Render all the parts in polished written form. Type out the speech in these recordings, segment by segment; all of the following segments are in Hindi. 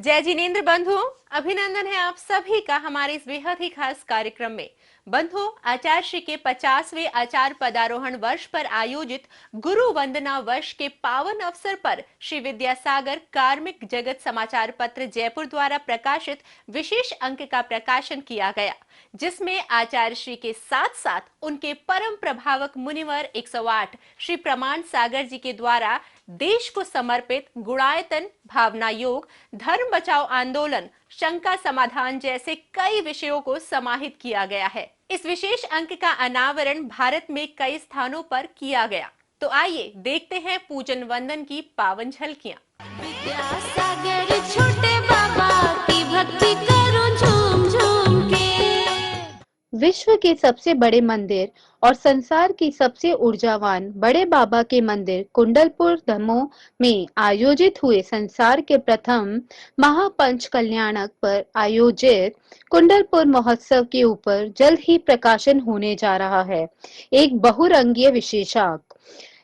जय जिनेंद्र बंधु, अभिनंदन है आप सभी का हमारे इस बेहद ही खास कार्यक्रम में। बंधु, आचार्य श्री के 50वें आचार्य पदारोहण वर्ष पर आयोजित गुरु वंदना वर्ष के पावन अवसर पर श्री विद्यासागर कार्मिक जगत समाचार पत्र जयपुर द्वारा प्रकाशित विशेष अंक का प्रकाशन किया गया, जिसमें आचार्य श्री के साथ साथ उनके परम प्रभावक मुनिवर 108 श्री प्रमाण सागर जी के द्वारा देश को समर्पित गुणायतन, भावना योग, धर्म बचाओ आंदोलन, शंका समाधान जैसे कई विषयों को समाहित किया गया है। इस विशेष अंक का अनावरण भारत में कई स्थानों पर किया गया। तो आइए देखते हैं पूजन वंदन की पावन झलकियां। विद्यासागर छोटे बाबा की भक्ति करो झूम झूम के। विश्व के सबसे बड़े मंदिर और संसार की सबसे ऊर्जावान बड़े बाबा के मंदिर कुंडलपुर दमोह में आयोजित हुए संसार के प्रथम महापंच कल्याणक पर आयोजित कुंडलपुर महोत्सव के ऊपर जल्द ही प्रकाशन होने जा रहा है एक बहुरंगीय विशेषांक।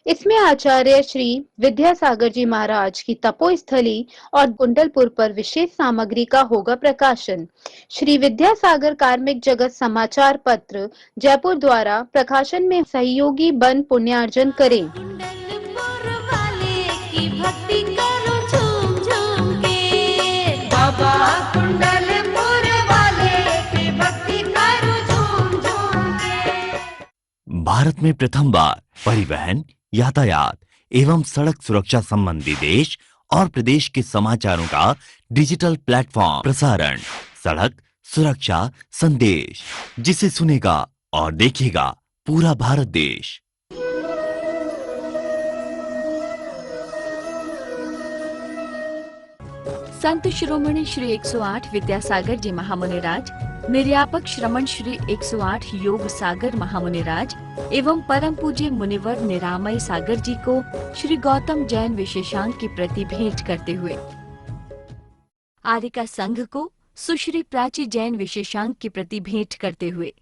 इसमें आचार्य श्री विद्यासागर जी महाराज की तपोस्थली और कुंडलपुर पर विशेष सामग्री का होगा प्रकाशन। श्री विद्यासागर कार्मिक जगत समाचार पत्र जयपुर द्वारा प्रकाशन में सहयोगी बन पुण्यार्जन करें। कुंडलपुर वाले की भक्ति करो झूम झूम के। बाबा कुंडलपुर वाले की भक्ति करो झूम झूम के। भारत में प्रथम बार परिवहन, यातायात एवं सड़क सुरक्षा संबंधी देश और प्रदेश के समाचारों का डिजिटल प्लेटफॉर्म प्रसारण, सड़क सुरक्षा संदेश, जिसे सुनेगा और देखेगा पूरा भारत देश। संत शिरोमणि श्री 108 विद्यासागर जी महामुनिराज, निर्यापक श्रमण श्री 108 योग सागर महामुनिराज एवं परम पूज्य मुनिवर निरामय सागर जी को श्री गौतम जैन विशेषांक की प्रति भेंट करते हुए, आर्यिका संघ को सुश्री प्राची जैन विशेषांक की प्रति भेंट करते हुए,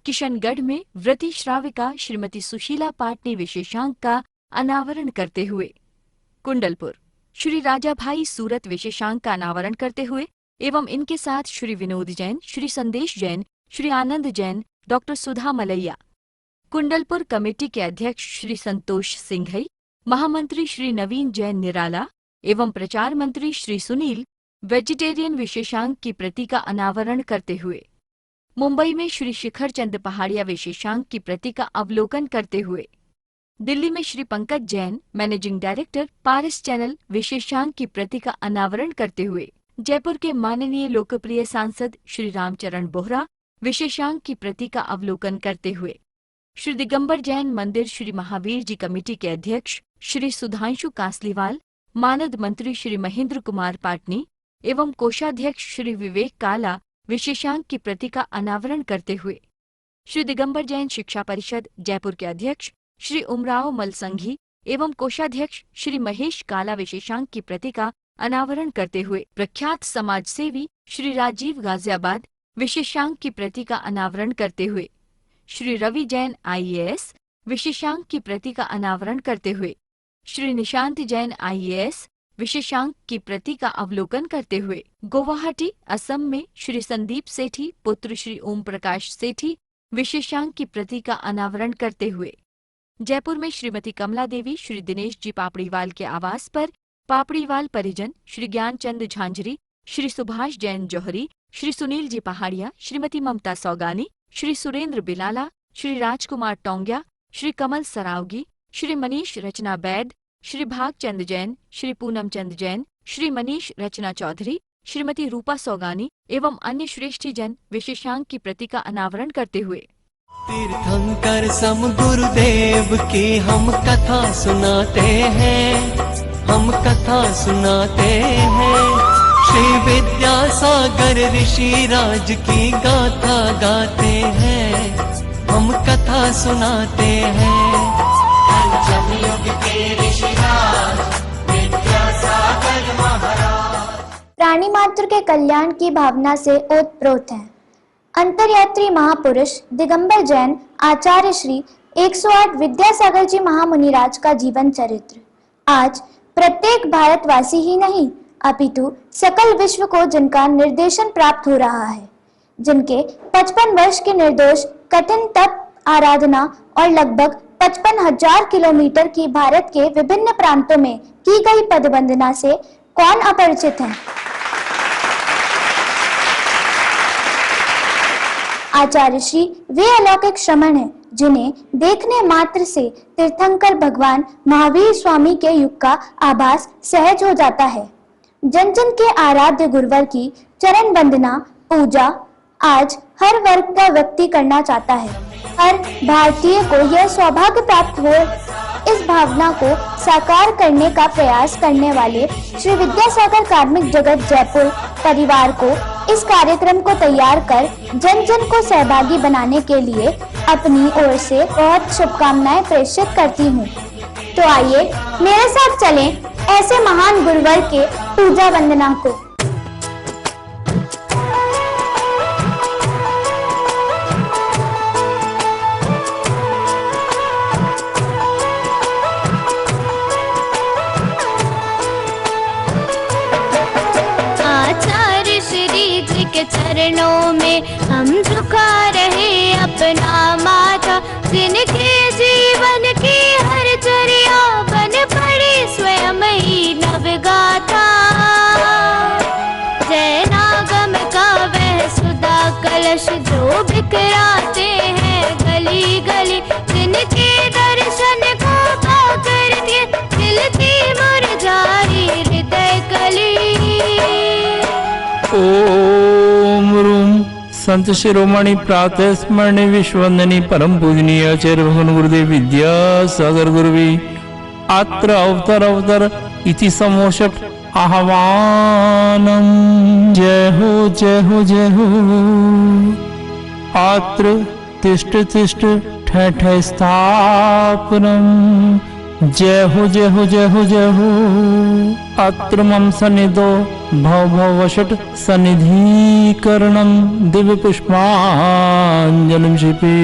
किशनगढ़ में व्रती श्राविका श्रीमती सुशीला पाटनी विशेषांक का अनावरण करते हुए, कुंडलपुर श्री राजा भाई सूरत विशेषांक का अनावरण करते हुए एवं इनके साथ श्री विनोद जैन, श्री संदेश जैन, श्री आनंद जैन, डॉक्टर सुधा मलैया, कुंडलपुर कमेटी के अध्यक्ष श्री संतोष सिंघई, महामंत्री श्री नवीन जैन निराला एवं प्रचार मंत्री श्री सुनील वेजिटेरियन विशेषांक की प्रति का अनावरण करते हुए, मुंबई में श्री शिखर चंद पहाड़िया विशेषांक की प्रति का अवलोकन करते हुए, दिल्ली में श्री पंकज जैन मैनेजिंग डायरेक्टर पारस चैनल विशेषांक की प्रति का अनावरण करते हुए, जयपुर के माननीय लोकप्रिय सांसद श्री रामचरण बोहरा विशेषांक की प्रति का अवलोकन करते हुए, श्री दिगंबर जैन मंदिर श्री महावीर जी कमेटी के अध्यक्ष श्री सुधांशु कासलीवाल, मानद मंत्री श्री महेंद्र कुमार पाटनी एवं कोषाध्यक्ष श्री विवेक काला विशेषांक की प्रति का अनावरण करते हुए, श्री दिगंबर जैन शिक्षा परिषद जयपुर के अध्यक्ष श्री उमराव मलसंघी एवं कोषाध्यक्ष श्री महेश काला विशेषांक की प्रति का अनावरण करते हुए, प्रख्यात समाज सेवी श्री राजीव गाजियाबाद विशेषांक की प्रति का अनावरण करते हुए, श्री रवि जैन IAS विशेषांक की प्रति का अनावरण करते हुए, श्री निशांत जैन IAS विशेषांक की प्रति का अवलोकन करते हुए, गुवाहाटी असम में श्री संदीप सेठी पुत्र श्री ओम प्रकाश सेठी विशेषांक की प्रति का अनावरण करते हुए, जयपुर में श्रीमती कमला देवी श्री दिनेश जी पापड़ीवाल के आवास पर पापड़ीवाल परिजन श्री ज्ञानचंद झांझरी, श्री सुभाष जैन जौहरी, श्री सुनील जी पहाड़िया, श्रीमती ममता सौगानी, श्री सुरेंद्र बिलाला, श्री राजकुमार टोंगिया, श्री कमल सरावगी, श्री मनीष रचना बैद, श्री भागचंद जैन, श्री पूनम चंद जैन, श्री मनीष रचना चौधरी, श्रीमती रूपा सौगानी एवं अन्य श्रेष्ठी जन विशेषांक की प्रति का अनावरण करते हुए, तीर्थंकर सम गुरुदेव की हम कथा सुनाते हैं, हम कथा सुनाते हैं। श्री विद्यासागर ऋषि राज की गाथा गाते हैं, हम कथा सुनाते हैं। पंचम युग के ऋषिराज विद्यासागर महाराज प्राणी मात्र के कल्याण की भावना से ओतप्रोत हैं। अंतर्यात्री महापुरुष दिगंबर जैन आचार्य श्री 108 विद्यासागर जी महामुनिराज का जीवन चरित्र आज प्रत्येक भारतवासी ही नहीं अपितु सकल विश्व को जिनका निर्देशन प्राप्त हो रहा है, जिनके 55 वर्ष के निर्दोष कठिन तप, आराधना और लगभग 55,000 किलोमीटर की भारत के विभिन्न प्रांतों में की गई पदवंदना से कौन अपरिचित है। आचार्य श्री वे अलौकिक श्रमण हैं जिन्हें देखने मात्र से तीर्थंकर भगवान महावीर स्वामी के युग का आभास सहज हो जाता है। जन जन के आराध्य गुरुवर की चरण वंदना पूजा आज हर वर्ग का व्यक्ति करना चाहता है। हर भारतीय को यह सौभाग्य प्राप्त हो इस भावना को साकार करने का प्रयास करने वाले श्री विद्यासागर कार्मिक जगत जयपुर परिवार को इस कार्यक्रम को तैयार कर जन जन को सहभागी बनाने के लिए अपनी ओर से बहुत शुभकामनाएं प्रेषित करती हूँ। तो आइए मेरे साथ चलें ऐसे महान गुरुवर के पूजा वंदना को। के चरणों में हम झुका रहे अपना माथा, जिनके जीवन की हर चर्या बन पड़ी स्वयं ही नवगाथा। जैनागम का वह सुधा कलश जो बिखराते हैं गली गली, जिनके दर्शन को पाकर के दिल की मुरझाई हृदय कली। ओम रूम संत शिरोमणि प्रातः स्मरणी विश्ववंदनी परम पूजनीय आचार्य भगवान गुरुदेव विद्यासागर गुरुवी अत्र अवतर इति समोषट आह्वानम। जय हो जय हो जय हो। अत्र तिष्ठ तिष्ठ ठय ठय स्थापनम। जय हो जय हो जय हो जय हो। अत्र मम सन्निधो भव भव वषट सन्निधीकरणम दिव्य पुष्पांजलिं शिपे।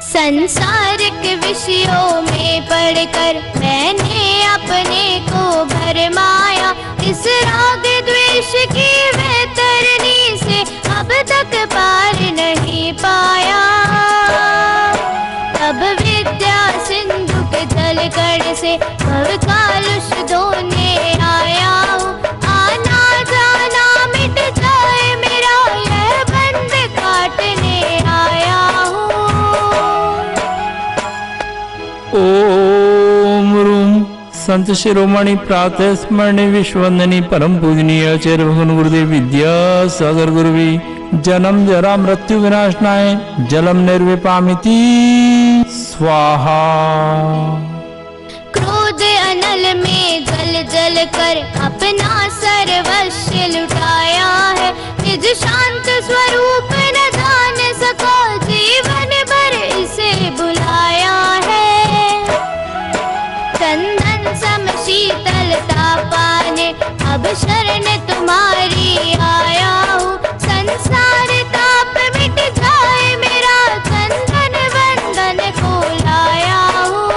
संसारिक विषयों में पढ़कर मैंने अपने को भरमाया, इस राग द्वेष की वैतरणी से अब तक पार नहीं पाया। अब विद्या सिंधु के जल कण से भव कालुष धोने आया हूँ। आना जाना मिट जाए मेरा यह बंध काटने आया हूँ। ओम रूम संत शिरोमणि प्रातः स्मरणी विश्ववंदनी परम पूजनीय आचार्य भगवान गुरुदेव विद्यासागर गुरुवी जन्म जरा मृत्यु विनाशनाय जलम निर्विपामिति स्वाहा। क्रोध अनल में जल जल कर अपना सर्वस्व लुटाया है, निज शांत स्वरूप न जान सका जीवन भर इसे बुलाया है। चंदन सम शीतलता पाने अब शरण तुम्हारी आया हूँ। संसार ताप मिट जाए मेरा चंदन बंधन को लाया हूँ।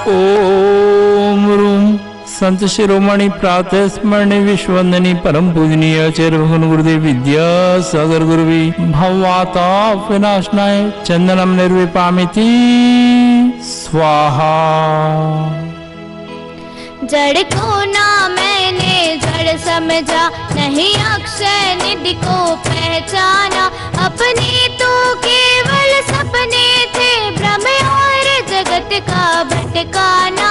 ओम रूम संत शिरोमणि प्रातः स्मरणी विश्ववंदनी परम पूजनीय आचार्य भगवान गुरुदेव विद्यासागर गुरुवी भववाता विनाशनाय चंदनम निर्विपामिति स्वाहा। जड़ को ना मैंने जड़ समझा, नहीं अक्षय निधि को पहचाना। अपने तो केवल सपने थे भ्रम और जगत का भटकाना।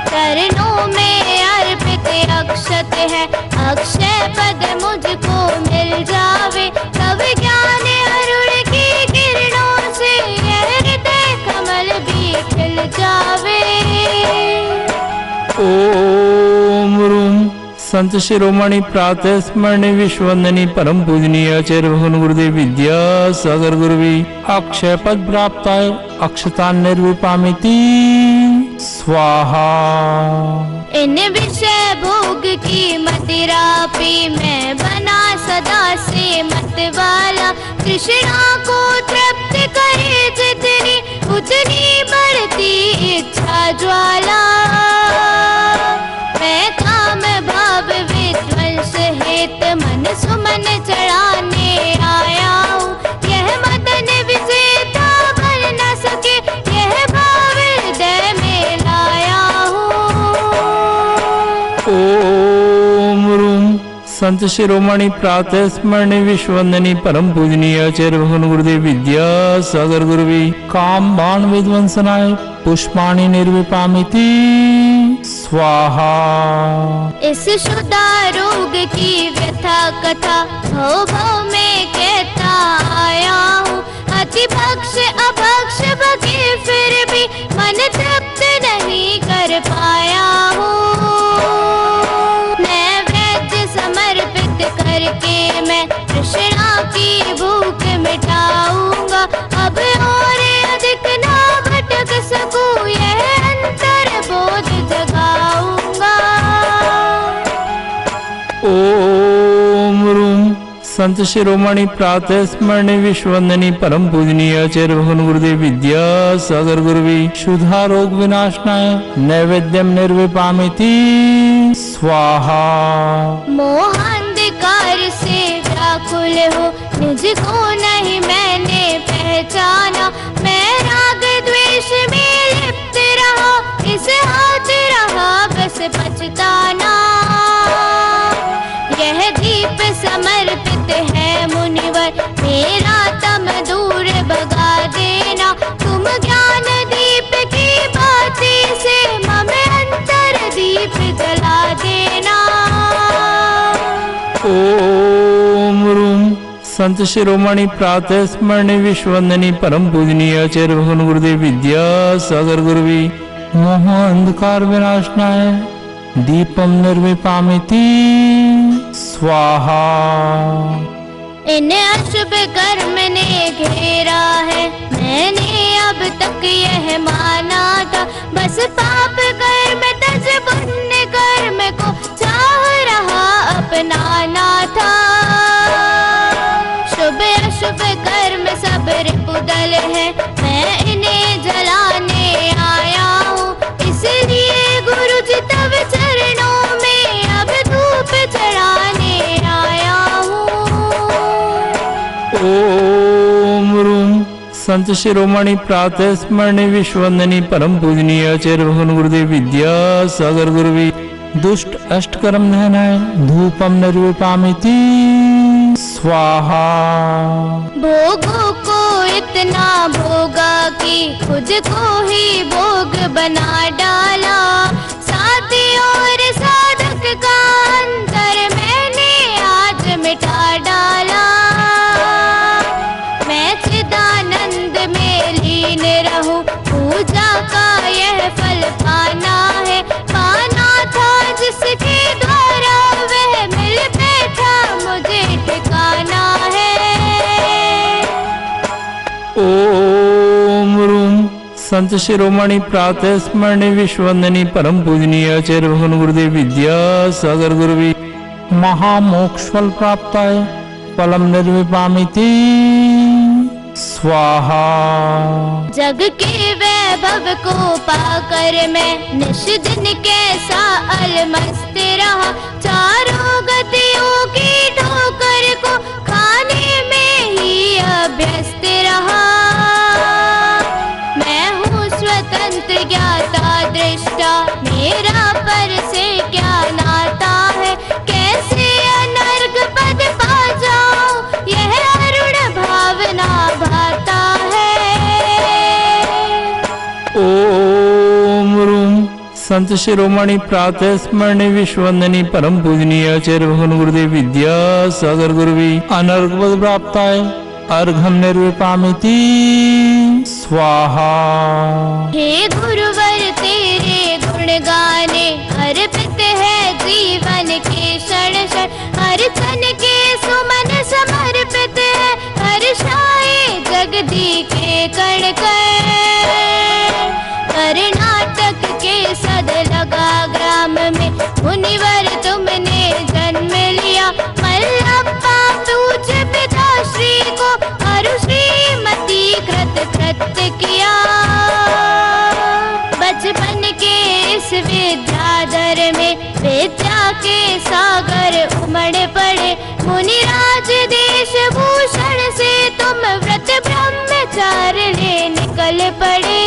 चरणों में अर्पित अक्षत है, अक्षय पद मुझको मिल जावे। तब ज्ञान अरुण की किरणों से यह हृदय कमल भी खिल जावे। ओम रूम संत शिरोमणि प्रातः स्मरणी विश्ववंदनी परम पूजनीय आचार्य भगवान गुरुदेव विद्यासागर गुरुवी अक्षय पद प्राप्ताय अक्षता निर्विपामिति स्वाहा। इन विषय भोग की मदिरा पी मैं बना सदा से मत वाला। तृष्णा को तृप्त करे जितनी उतनी बढ़ती इच्छा ज्वाला। समेत मन सुमन चढ़ाने आया हूँ। यह मदन विजेता बन न सके, यह भाव हृदय में लाया हूँ। ओम रूम संत शिरोमणि प्रातः स्मरणी विश्ववंदनी परम पूजनीय आचार्य भगवान गुरुदेव विद्या सागर गुरुवी काम बाण विध्वंसनाय पुष्पाणि निर्विपामिति स्वाहा। इस शुदा रोग की व्यथा कथा भव भव में कहता आया हूँ। अति भक्ष अभक्ष बगे फिर भी मन तृप्त नहीं कर पाया हूँ। नैवेद्य समर्पित करके मैं तृष्णा की भूख मिटाऊंगा। अब और अधिक ना भटक सकूं, यह अंतर बोध जगाऊंगा। ओम रूम संत शिरोमणि प्रातः स्मरणी विश्ववंदनी परम पूजनीय आचार्य भगवान गुरुदेव विद्या सागर गुरुवी शुद्धा रोग विनाशनाय नैवेद्यम निर्विपामिति स्वाहा। मोहांधकार से व्याकुल हो निज को नहीं मैंने पहचाना। मैं राग द्वेष में लिप्त रहा, इस हाथ रहा बस पछताना। यह दीप समर्पित है मुनिवर, मेरा तम दूर भगा देना। तुम ज्ञान दीप की बाती से मम अंतर दीप जला देना। ओम रूम संत शिरोमणि प्रातः स्मरणी विश्ववंदनी परम पूजनीय आचार्य भगवान गुरुदेव विद्या सागर गुरुवी मोह अंधकार विनाशनाय दीपम निर्विपामिति स्वाहा। इन अशुभ कर्म ने घेरा है, मैंने अब तक यह माना था। बस पाप कर्म तज पुण्य कर्म को चाह रहा अपनाना था। शुभ अशुभ कर्म सब रिपुदल है, मैं इन्हें जलाने आया हूँ। इसलिए गुरु जी तब चरणों में अब धूप चढ़ाने आया हूँ। ओम रूम संत शिरोमणि प्रातः स्मरणी विश्ववंदनी परम पूजनीय आचार्य भगवान गुरुदेव विद्या सागर गुरुवी दुष्ट अष्टकर्म दहनाय धूपम निर्विपामिति स्वाहा। भोगों को इतना भोगा कि खुद को ही भोग बना डाला। साथी और साधक का अंतर मैंने आज मिटा डाला। मैं चिदानंद में लीन रहूं, पूजा का यह फल पाना है। पाना था जिसके द्वारा वह मिल बैठा, मुझे ठिकाना है। ओम रूम संत शिरोमणि प्रातः स्मरणी विश्ववंदनी परम पूजनीय आचार्य भगवान गुरुदेव विद्या सागर गुरुवी महामोक्ष फल प्राप्ताय फलम निर्विपामिति स्वाहा। जग के वैभव को पाकर मैं निश दिन कैसा अलमस्त रहा। चारों गतियों की ठोकर को खाने में ही अभ्यस्त रहा। मैं हूँ स्वतंत्र ज्ञाता दृष्टा, मेरा पर से क्या नाता है। कैसे अनर्घ पद पा जाऊं, यह अरुण भावना भाता है। ओम रूम संत शिरोमणि प्रातः स्मरणी विश्ववंदनी परम पूजनीय आचार्य भगवान गुरुदेव विद्या सागर गुरुवी अनर्घ पद प्राप्ताय अर्घम निर्विपामिति स्वाहा। हे गुरुवर तेरे गुण गाने अर्पित है जीवन के क्षण क्षण। अर्चन के सुमन समर्पित है, हर्षाए जगदी के कण कण। कर्नाटक के सद लगा ग्राम में मुनिवर तुमने जन्म लिया। मल्लप्पा पूज पिताश्री को और श्रीमती कृत कृत्य किया। बचपन के इस विद्याधर में विद्या के सागर उमड़ पड़े। मुनिराज देश भूषण से तुम व्रत ब्रह्मचार्य निकल पड़े।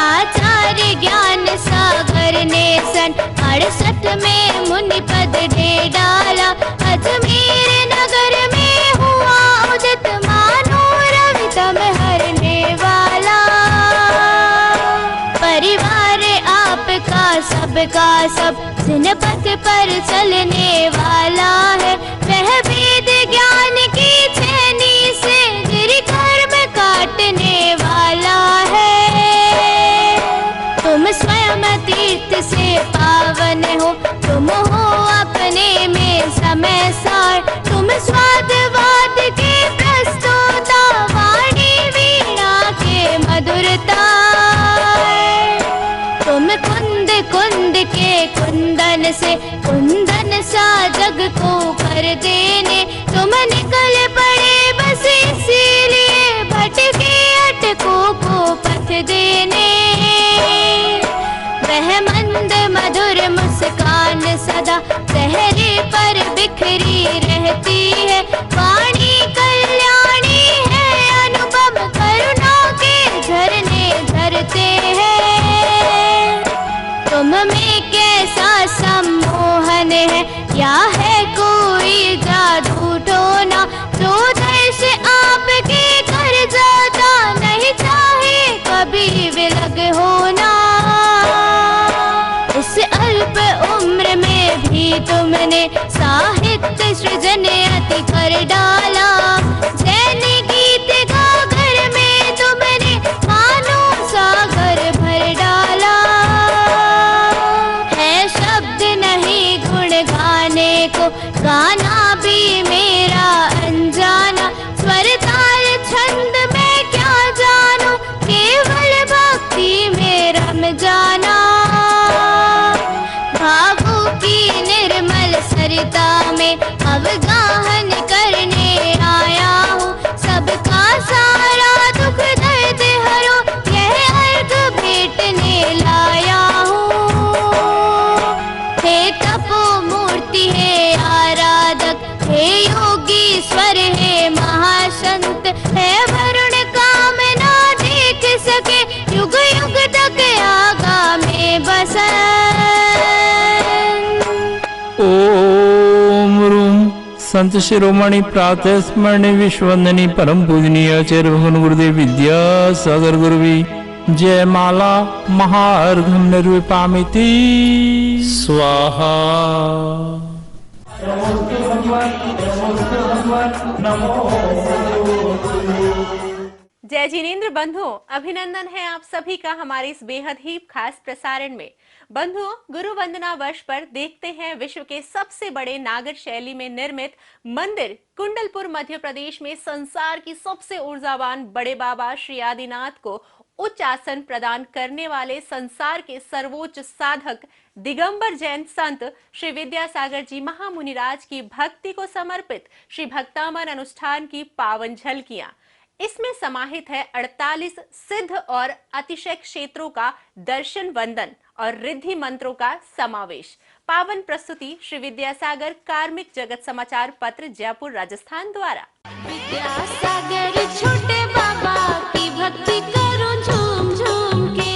आचार्य ज्ञान सागर ने सन 68 में मुनि पद दे डाला। अजमेर नगर में हुआ उदित मानो रवि तम हरने वाला। परिवार आपका सबका सब जिन पथ पर चलने वाला है। वह वेद ज्ञान की छेनी से गिर कर्म काटने वाला है। तुम स्वयं तीर्थ से पावन हो, तुम हो अपने में समय सार। तुम स्वादवाद के प्रस्तोता, वाणी वीणा के मधुरता। तुम कुंद कुंद के कुंदन से कुंदन सा जग को कर देने। तुम निकल पड़े बस इसीलिए भटके अटकों को पथ देने। वह मंद मधुर मुस्कान सदा चेहरे पर बिखरी रहती है। वाणी कल्याणी है, अनुभव करुणा के झरने झरते हैं। तुम में कैसा सम्मोहन है, या है कोई जादू टोना। जो दर्श आपके कर जाता, नहीं चाहे कभी विलग होना। इस अल्प उम्र में भी तुमने साहित्य सृजन अति कर डाला। जैन गीत गागर में तुमने मानो सागर भर डाला। है शब्द नहीं गुण गाने को, गाना भी मेरा अनजाना। स्वर ताल छंद में क्या जानूं, केवल भक्ति में रम जाना। भावों की निर्मल सरिता में अवगाहन करने आया हूँ। सबका सारा दुख दर्द हरो, यह अर्घ भेंटने लाया हूँ। हे तपो मूर्ति है आराधक, हे योगी स्वर है महासंत। है वरुण कामना देख सके, युग युग तक आगा में बसन। ओम रूम संत शिरोमणि प्रातः स्मरणीय विश्ववंदनीय परम पूजनीय आचार्य भगवान गुरुदेव विद्यासागर गुरुवी जयमाला महार्घम निर्विपामिति स्वाहा। जय जिनेंद्र बंधुओं, अभिनंदन है आप सभी का हमारे इस बेहद ही खास प्रसारण में। बंधुओं, गुरु वंदना वर्ष पर देखते हैं विश्व के सबसे बड़े नागर शैली में निर्मित मंदिर कुंडलपुर मध्य प्रदेश में संसार की सबसे ऊर्जावान बड़े बाबा श्री आदिनाथ को उच्च आसन प्रदान करने वाले संसार के सर्वोच्च साधक दिगंबर जैन संत श्री विद्यासागर जी महामुनिराज की भक्ति को समर्पित श्री भक्तामन अनुष्ठान की पावन झलकियां। इसमें समाहित है 48 सिद्ध और अतिशय क्षेत्रों का दर्शन वंदन और रिद्धि मंत्रों का समावेश। पावन प्रस्तुति श्री विद्यासागर कार्मिक जगत समाचार पत्र जयपुर राजस्थान द्वारा। विद्यासागर छोटे बाबा की भक्ति करो झूम झूम के।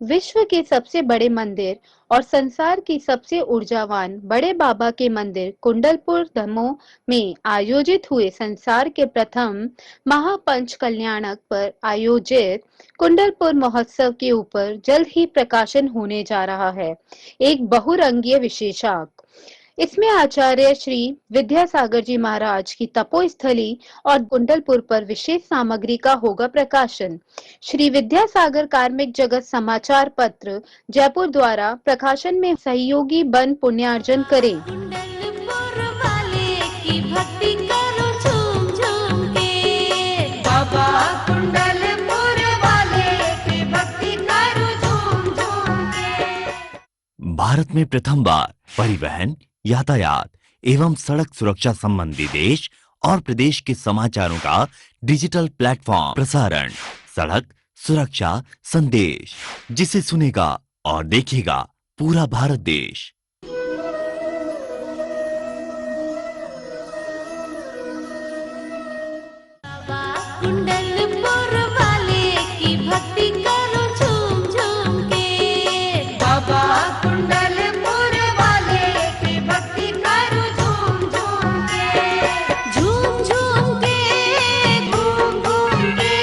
विश्व के सबसे बड़े मंदिर और संसार की सबसे ऊर्जावान बड़े बाबा के मंदिर कुंडलपुर दमोह में आयोजित हुए संसार के प्रथम महापंच कल्याणक पर आयोजित कुंडलपुर महोत्सव के ऊपर जल्द ही प्रकाशन होने जा रहा है एक बहुरंगीय विशेषांक। इसमें आचार्य श्री विद्यासागर जी महाराज की तपोस्थली और कुंडलपुर पर विशेष सामग्री का होगा प्रकाशन। श्री विद्यासागर कार्मिक जगत समाचार पत्र जयपुर द्वारा प्रकाशन में सहयोगी बन पुण्यार्जन करें। कुंडलपुर वाले की भक्ति करो झूम झूम के। बाबा कुंडलपुर वाले की भक्ति करो झूम झूम के। भारत में प्रथम बार परिवहन, यातायात एवं सड़क सुरक्षा संबंधी देश और प्रदेश के समाचारों का डिजिटल प्लेटफॉर्म प्रसारण सड़क सुरक्षा संदेश, जिसे सुनेगा और देखेगा पूरा भारत देश। कुंडलपुर वाले की भक्ति करो झूम झूम के, बाबा कुंडलपुर वाले की भक्ति करो झूम झूम के, झूम झूम के, घूम घूम के,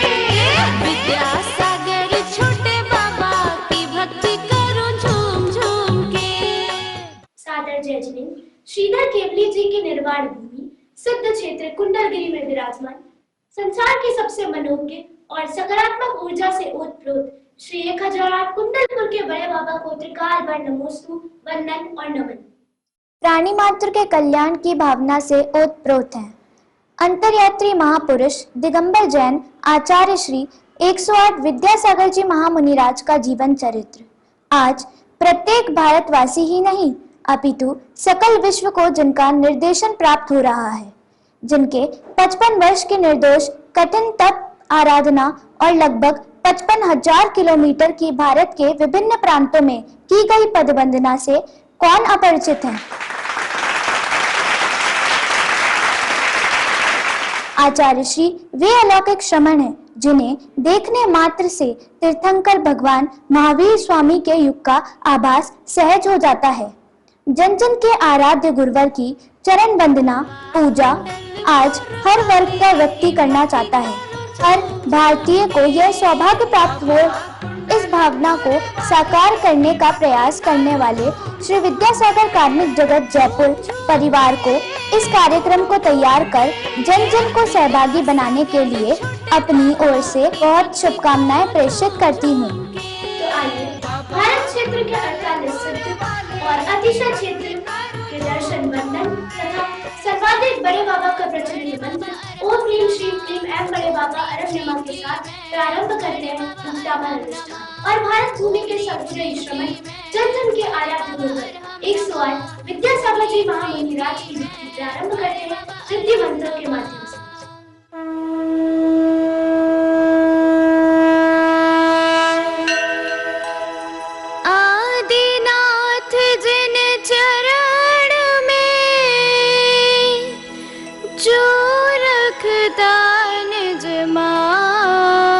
विद्यासागर छोटे बाबा की भक्ति करो झूम झूम के। सादर जय जिनेन्द्र। श्रीधर केवली जी की निर्वाण भूमि सिद्ध क्षेत्र कुंडलगिरी में विराजमान संसार की सबसे मनोज्ञ और सकारात्मक ऊर्जा से ओतप्रोत श्री 1008 कुंडलपुर के बड़े बाबा को त्रिकाल बार नमोस्तु, वंदन और नमन। प्राणी मात्र के कल्याण की भावना से ओतप्रोत हैं अंतर्यात्री महापुरुष दिगंबर जैन आचार्य श्री 108 विद्यासागर जी महामुनिराज का जीवन चरित्र आज प्रत्येक भारतवासी ही नहीं अपितु सकल विश्व को जिनका निर्देशन प्राप्त हो रहा है, जिनके 55 वर्ष के निर्दोष कठिन तप आराधना और लगभग 55,000 किलोमीटर की भारत के विभिन्न प्रांतों में की गई पदवंदना से कौन अपरिचित है। आचार्य श्री वे अलौकिक श्रमण हैं जिन्हें देखने मात्र से तीर्थंकर भगवान महावीर स्वामी के युग का आभास सहज हो जाता है। जन जन के आराध्य गुरुवर की चरण वंदना पूजा आज हर वर्ग का व्यक्ति करना चाहता है। हर भारतीय को यह सौभाग्य प्राप्त हो। इस भावना को साकार करने का प्रयास करने वाले श्री विद्यासागर कार्मिक जगत जयपुर परिवार को इस कार्यक्रम को तैयार कर जन जन को सहभागी बनाने के लिए अपनी ओर से बहुत शुभकामनाएं प्रेषित करती हूँ। तो आइए भारत क्षेत्र के 48 सिद्ध और अतिशय क्षेत्र के दर्शन वंदन तथा सर्वाधिक बड़े बाबा का प्रचलित मंत्र ओम ह्रीम श्रीम क्लीम एम बड़े बाबा अरण्यमा के साथ प्रारंभ करते हैं मुक्तामल अनुष्ठान। और भारत भूमि के सबसे श्रमण जन जन के आराध्य गुरुवर 108 विद्यासागर जी महामुनिराज की भक्ति प्रारंभ करते हैं सिद्धि मंत्रों के माध्यम से। आदिनाथ जिन चरण में जो रखता निज माथ,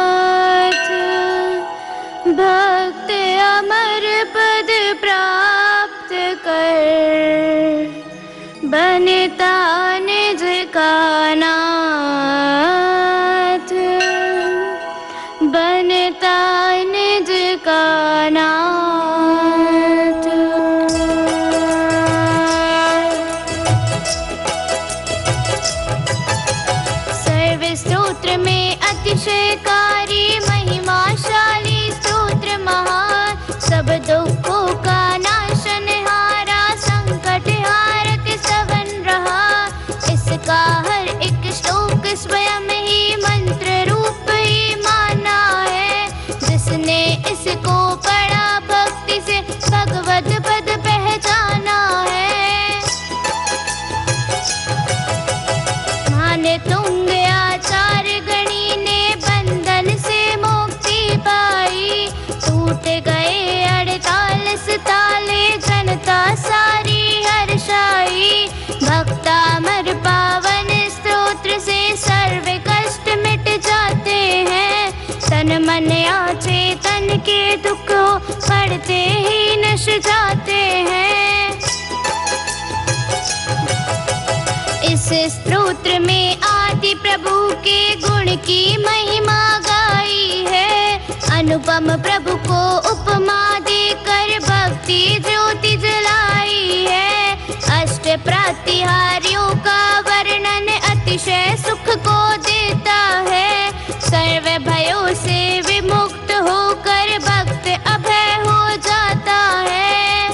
भक्त अमर पद प्राप्त कर बनता निज का नाथ, बनता निज का नाथ। सर्व स्तोत्र में अतिशयकारी महिमाशाली स्तोत्र महान, सब दुखों का नाशनहारा संकट हारक सवन रहा। इसका हर एक श्लोक स्वयं ही मंत्र रूप ही माना है, जिसने इसको पढ़ा भक्ति से भगवत पद पहचाना है। माने तुंग आचार्य गणी ने बंधन से मुक्ति पाई, टूट गए 48 ताले जनता सारी हर्षाई। भक्तामर पावन स्तोत्र से सर्व कष्ट मिट जाते हैं, तन मन चेतन के दुख पढ़ते ही नश जाते हैं। इस स्तोत्र में आदि प्रभु के गुण की महिमा गाई है, अनुपम प्रभु को उपमा देकर भक्ति ज्योति जलाई है। अष्ट प्रातिहार्यों का वर्णन अतिशय सुख को देता है, सर्व भयों से विमुक्त होकर भक्त अभय हो जाता है।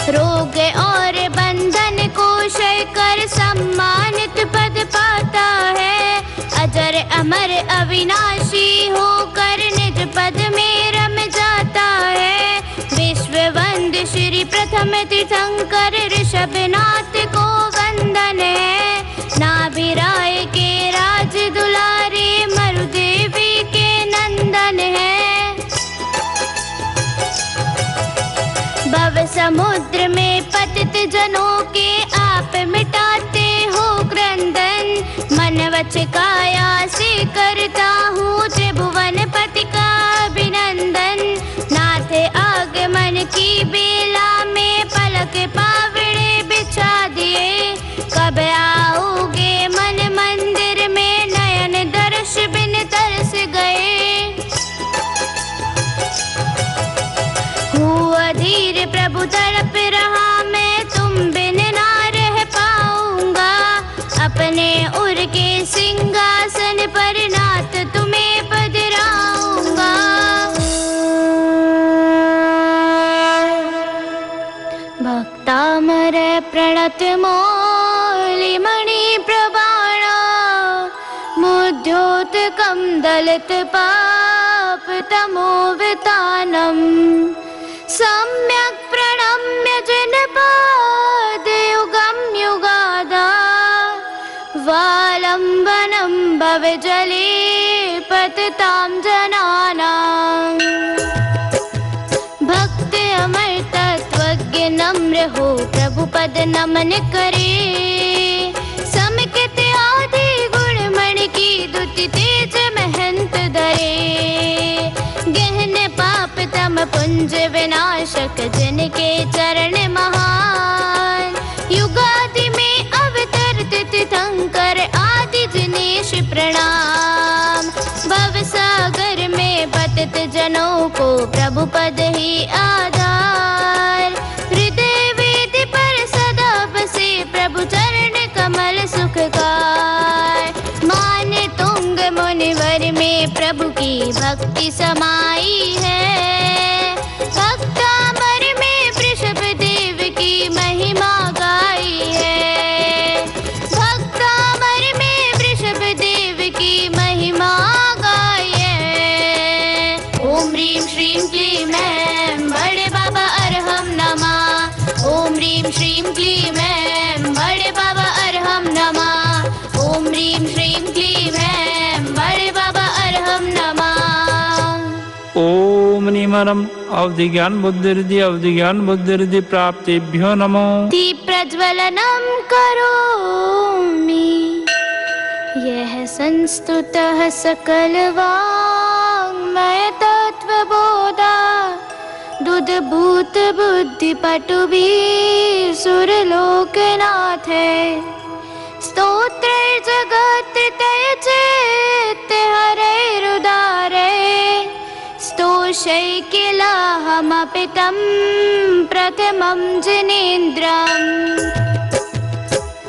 रोग और बंधन को क्षय कर सम्मानित पद पाता है, अजर अमर अविनाशी होकर निज पद में रम जाता है। विश्व वंद श्री प्रथम तीर्थंकर ऋषभनाथ को वंदन है, नाभिराय के राज दुलारे मरुदेवी के नंदन है। समुद्र में पतित जनों के आप मिटाते हो क्रंदन। मन वच काया से करता हूँ त्रिभुवन पति का अभिनंदन। नाथ आगमन की बेला में पलक पावड़े बिछा दिए। कब आओगे मन मंदिर में नयन दर्श बिन तरस गए। हुआ धीर प्रभु तड़प रहा मैं तुम बिन ना रह पाऊंगा। अपने उर के सिंहासन पर नाथ तुम्हें पधराऊंगा। भक्तामर प्रणत मौलि मणि प्रबाणा। मुद्योतकं दलित पाप तमोवितानम्। सम्यक् प्रणम्य जनपाद युगं युगादा। वालम्बनं भवे जले पतितां जनानां। भक्त अमर तत्वज्ञ नम्र हो प्रभु पद नमन करे। समिकित आदि गुण मणि की दुति तेज महंत धरे। गहन पाप तम पुंज विनाशक जिनके चरण महान। युगादि में अवतरित तीर्थंकर आदि जिनेश प्रणाम। भव सागर में पतित जनों को प्रभु पद ही आधार। हृदय वेद पर सदा बसे प्रभु चरण कमल सुखकार। मान्य तुंग मुनिवर में प्रभु की भक्ति समाई है। भक्तामर में वृषभ देव की महिमा गाई है। भक्तामर में वृषभ देव की महिमा गाई है। ओम ह्रीं श्रीं क्लीं ऐं बड़े बाबा अरहम नमः। ओम ह्रीं श्रीं क्लीं ऐं बड़े बाबा अरहम नमः। ओम ह्रीं श्रीं क्लीं ऐं बड़े बाबा अरहम नमः। ओम निमरम अवधि ज्ञान बुद्धिर्दि अवधि ज्ञान बुद्धिर्दि प्राप्तिभ्यो नमो। दीप प्रज्वलनम करोमि। यह संस्तुतः सकल वाङ्मय तत्त्वबोधा। दुधभूत बुद्धि पटुभी सुरलोकनाथ है। स्तोत्र जगत तय चेत हरैरुदारे। स्तोषै किलाहमपि तं प्रथमं जिनेन्द्रम्।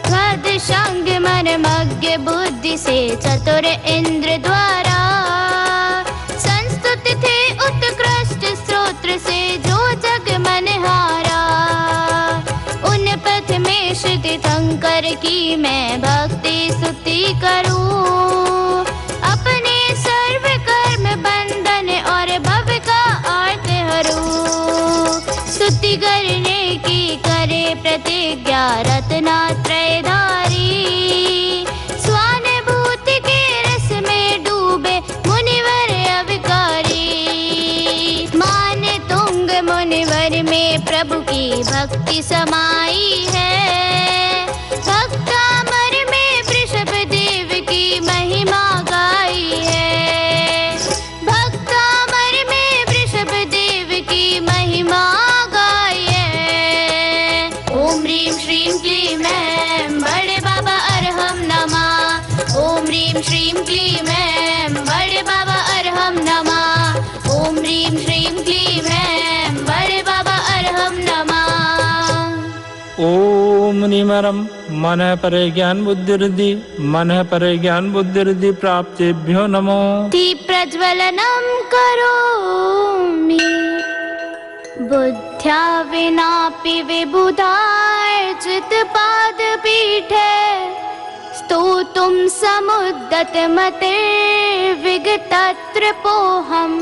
खड्ग मर्मज्ञ बुद्धि से चतुर इंद्र द्वारा। संस्तुत थे उत्कृष्ट स्तोत्र से जो जग मनहारा। उन पथ में श्री तीर्थंकर की मैं भक्ति स्तुति करूं। अपने सर्व कर्म बंधन और भव का आर्त हरूं। स्तुति करने की करे प्रतिज्ञा रत्नात्रयधारी। स्वानुभूति के रस में डूबे मुनिवर अविकारी। मान्य तुंग मुनिवर में प्रभु की भक्ति समाई है। भक्तामर में वृषभ देव की महिमा गाई है। भक्तामर में वृषभ देव की महिमा गाई है। ओम ह्रीं श्रीं क्लीं ऐं बड़े बाबा अरहम नमः। ओम ह्रीं श्रीं क्लीं ऐं बड़े बाबा अरहम नमः। ओम ह्रीं श्रीं क्लीं ऐं बड़े बाबा अरहम नमः। ओम निमरम मन परे ज्ञान बुद्धिर्दि मन परे ज्ञान बुद्धिर्दि प्राप्तिभ्यो नमो। दीप प्रज्वलनम करोमि। बुद्ध्या विनापि विबुधार्जित पादपीठे। स्तोतुं समुद्यत मतिर्विगतत्रपोऽहम्।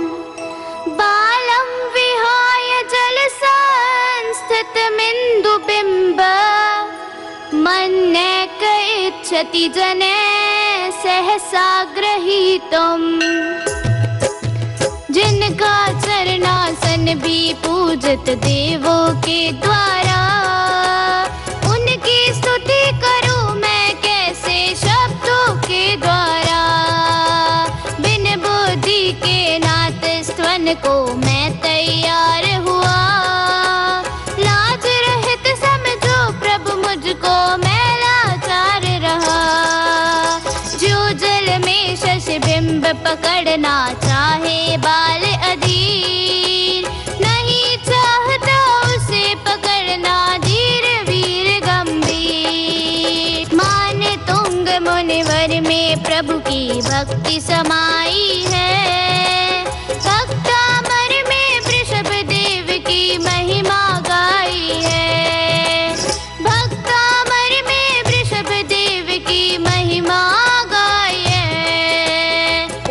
बालं विहाय जलसंस्थितमिन्दुबिम्ब। मन्येक इच्छति जने सहसा गृहीतुम्। जिनका चरण वर्णासन भी पूजत देवों के द्वारा। उनकी स्तुति करूं मैं कैसे शब्दों के द्वारा। बिन बुद्धि के नाथ स्तवन को मैं तैयार हुआ। लाज रहित समझो प्रभु मुझको मैं लाचार रहा। जो जल में शशि बिंब पकड़ना चाहे बाल अधीर, नहीं चाहता उसे पकड़ना धीर वीर गंभीर। मान तुंग मुनिवर में प्रभु की भक्ति समाई है। भक्तामर में वृषभ देव की महिमा गाई है। भक्तामर में वृषभ देव की महिमा गाई है।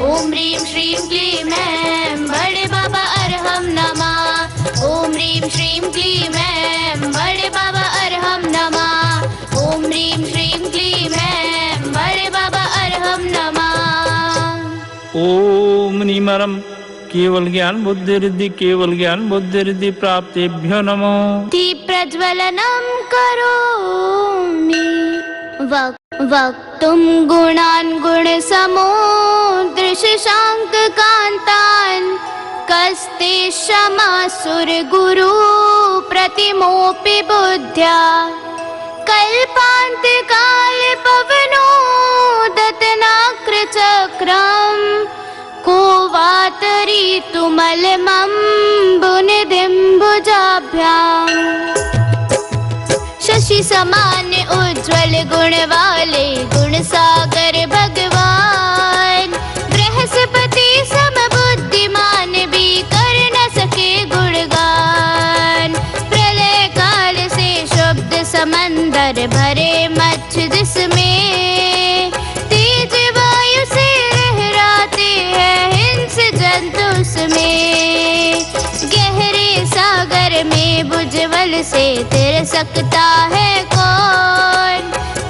ओम ह्रीं श्रीं क्लीं ऐं बड़े बाबा अरहम नमः। ओम ह्रीं श्रीं क्लीं ऐं बड़े बाबा अरहम नमः। ओम ह्रीं श्रीं क्लीं ऐं बड़े बाबा अरहम नमः। ओम निमरम केवल ज्ञान बुद्धि रिद्धि केवल ज्ञान बुद्धि रिद्धि प्राप्तेभ्यो नमो। दीप प्रज्वलनम करोमि वक्तुम गुणान् गुण समुद्र शशांक कांतान्। कस्ते क्षमासुर गुरु प्रतिमोपि बुद्ध्या। कल्पांत काल पवनोदत नाक्र चक्रम। को वातरी तुमलमं बुनिदिम्बुजाभ्याम्। शशि समान उज्ज्वल गुण वाले गुण सागर भगवान। बृहस्पति सम बुद्धिमान भी कर न सके गुणगान। प्रलय काल से शुद्ध समंदर भरे मच्छ जिसमें। तेज वायु से लहराते हैं हिंस जंतु उसमें। गहरे सागर में बुझवल से तैर सकता है कौन।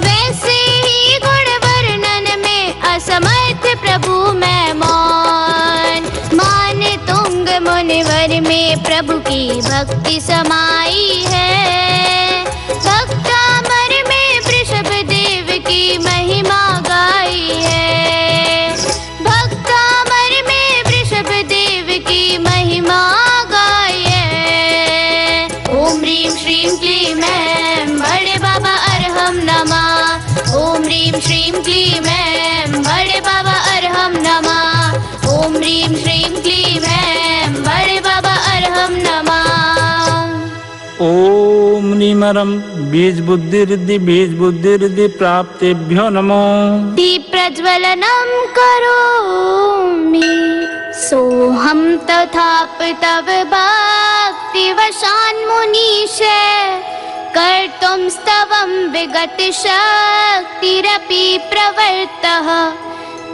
वैसे ही गुण वर्णन में असमर्थ प्रभु मैं मौन। मान तुंग मुनिवर में प्रभु की भक्ति समाई है। भक्तामर में वृषभ देव की महिमा गाई है। भक्तामर में वृषभ देव की महिमा गाई है। ओम ह्रीं श्रीं क्लीं ऐं बड़े बाबा अरहम नमः। ओम ह्रीं श्रीं क्लीं ऐं बड़े बाबा अरहम नमः। ओम ह्रीं श्रीं क्लीं ऐं बड़े बाबा अरहम नमः। ओम निमरम बीज बुद्धि रिद्धि प्राप्तेभ्यो नमो। दीप प्रज्वलनम करोमि सोहम तथापि तव भक्ति वशान् मुनीश। कर्तुं स्तवं विगत शक्तिरपि प्रवृत्तः।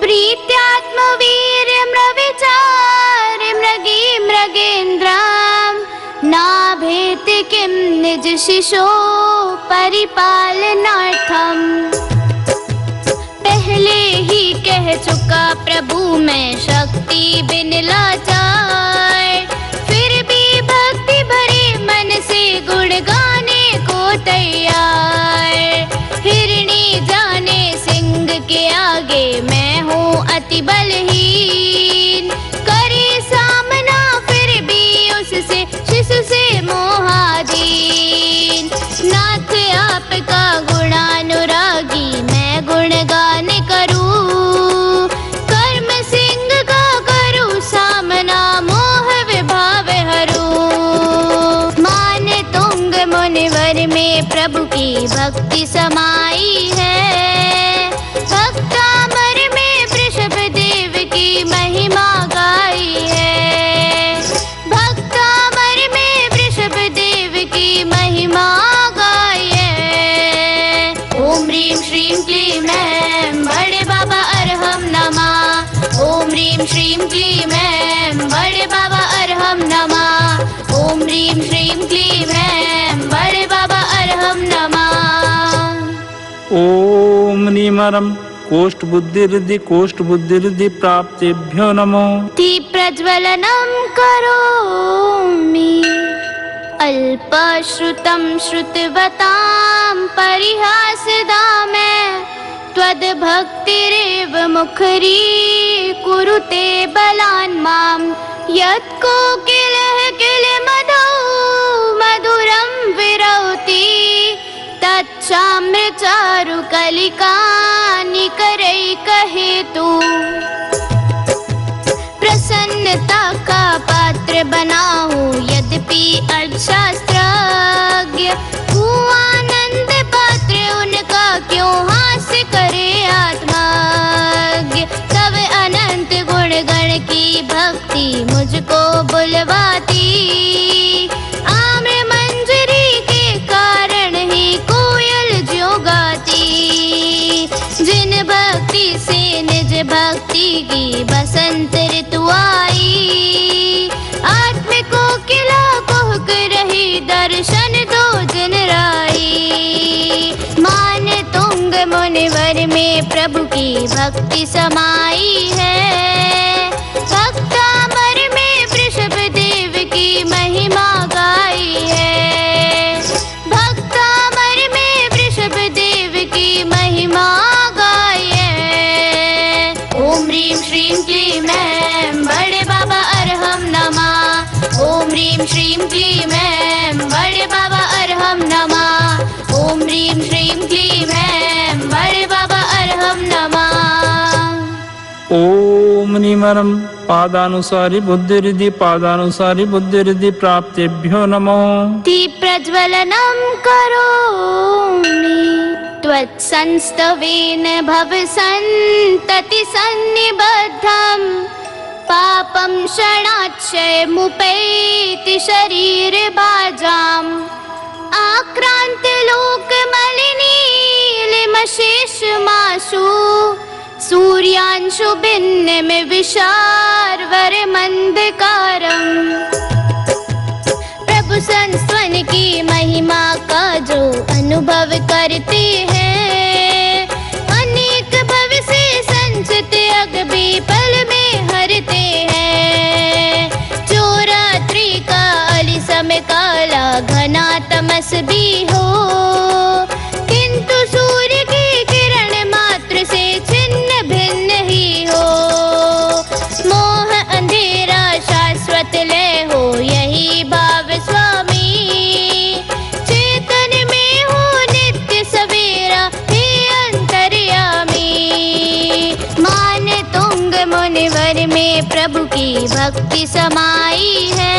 प्रीत्यात्मवीर मृविचार मृगी मृगेन्द्रम्। नाभेति किं निज शिशो परिपालनार्थम। पहले ही कह चुका प्रभु मैं शक्ति बिन लाचार। फिर भी भक्ति भरे मन से गुण गाने को तैयार। हिरणी जाने सिंह के आगे मैं हूँ अति बलहीन। करे सामना फिर भी उससे शिशु से मोहाधीन। नाथ आपका गुणानुरागी मैं गुणगान करूं। कर्म सिंह का करूं सामना मोह विभाव हरूं। मान तुंग मुनिवर में प्रभु की भक्ति समाई है। भक्तामर में वृषभ देव की महिमा गाई है। भक्तामर में वृषभ देव की महिमा गाई है। ओम ह्रीं श्रीं क्लीं ऐं बड़े बाबा अरहम नमः। ओम ह्रीं श्रीं क्लीं ऐं बड़े बाबा अरहम नमः। ओम ह्रीं श्रीं क्लीं ऐं बड़े बाबा अरहम नमः। ओम निमरम कोष्ठ बुद्धि प्राप्तिभ्यो नमो। प्रज्वलनं करोमि अल्पश्रुतं श्रुतवतां परिहासदा मे त्वद्भक्तिरेव मुखरी कुरुते बलान् मां यत् कोकिलः किलमधौ मधुरं विरौति तच्चामृचारुकलिकानिकरैकहेतु प्रसन्नता का पात्र बना हूँ यद्यपि अर्थशास्त्रज्ञ हूँ आनंद पात्र उनका क्यों हास्य करे आत्मज्ञ तब अनंत गुण गण की भक्ति मुझको बुलवाती आम्र मंजरी के कारण ही कोयल ज्यों गाती जिन भक्ति से निज भक्ति की बसंत ऋतु आई आत्म कोकिला कुहक रही दर्शन दो जिन राई मान तुंग मुनिवर में प्रभु की भक्ति समाई है भक्तामर में वृषभ देव की महिमा गाई है भक्तामर में वृषभ देव की महिमा गाई है ओम ह्रीं श्रीं क्लीं ऐं बड़े बाबा अरहम नमः ओम ह्रीं श्रीं क्लीं ऐं बड़े बाबा अरहम नमः ओम ह्रीं श्रीं क्लीं ऐं बड़े बाबा अरहम नमः ओम निमरम पादानुसारी बुद्धिरिद्धि प्राप्तिभ्यो नमो। प्रज्वलनं करोमि त्वत्संस्तवेन भवसन्तति सन्निबद्धं पापं क्षणाक्षयमुपैति शरीरभाजाम् आक्रांत लोकमलिनीलिमशेषमाशु सूर्यांशु भिन्नम विशारवर मंदकारम प्रभु संस्तवन की महिमा का जो अनुभव करते हैं अनेक भव से संचित अग भी पल में हरते हैं जो रात्रि का अलिसम काला घना तमस भी हो किंतु सूर्य की किरण मात्र से छिन्न भिन्न ही हो मोह अंधेरा शाश्वत लय हो यही भाव स्वामी चेतन में हो नित्य सवेरा हे अंतर्यामी मान तुंग मुनिवर में प्रभु की भक्ति समाई है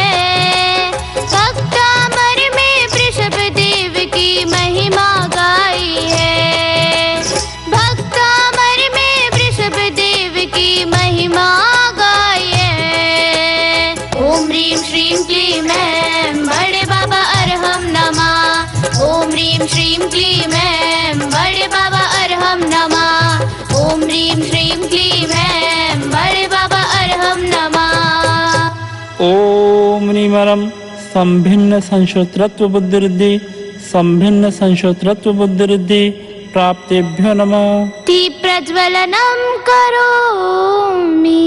भक्तामर में वृषभ देव की महिमा गाई है भक्तामर में वृषभ देव की महिमा गाई है ओम ह्रीं श्रीं क्लीं ऐं बड़े बाबा अरहम नमः ओम ह्रीं श्रीं क्लीं ऐं बड़े बाबा अरहम नमः ओम ह्रीं श्रीं क्लीं ऐं बड़े बाबा अरहम नमः ओम निमरम संभिन्न संश्रोत्रत्व बुद्धिरिद्धि प्राप्तिभ्यो नमः। प्रज्वलनं करोमि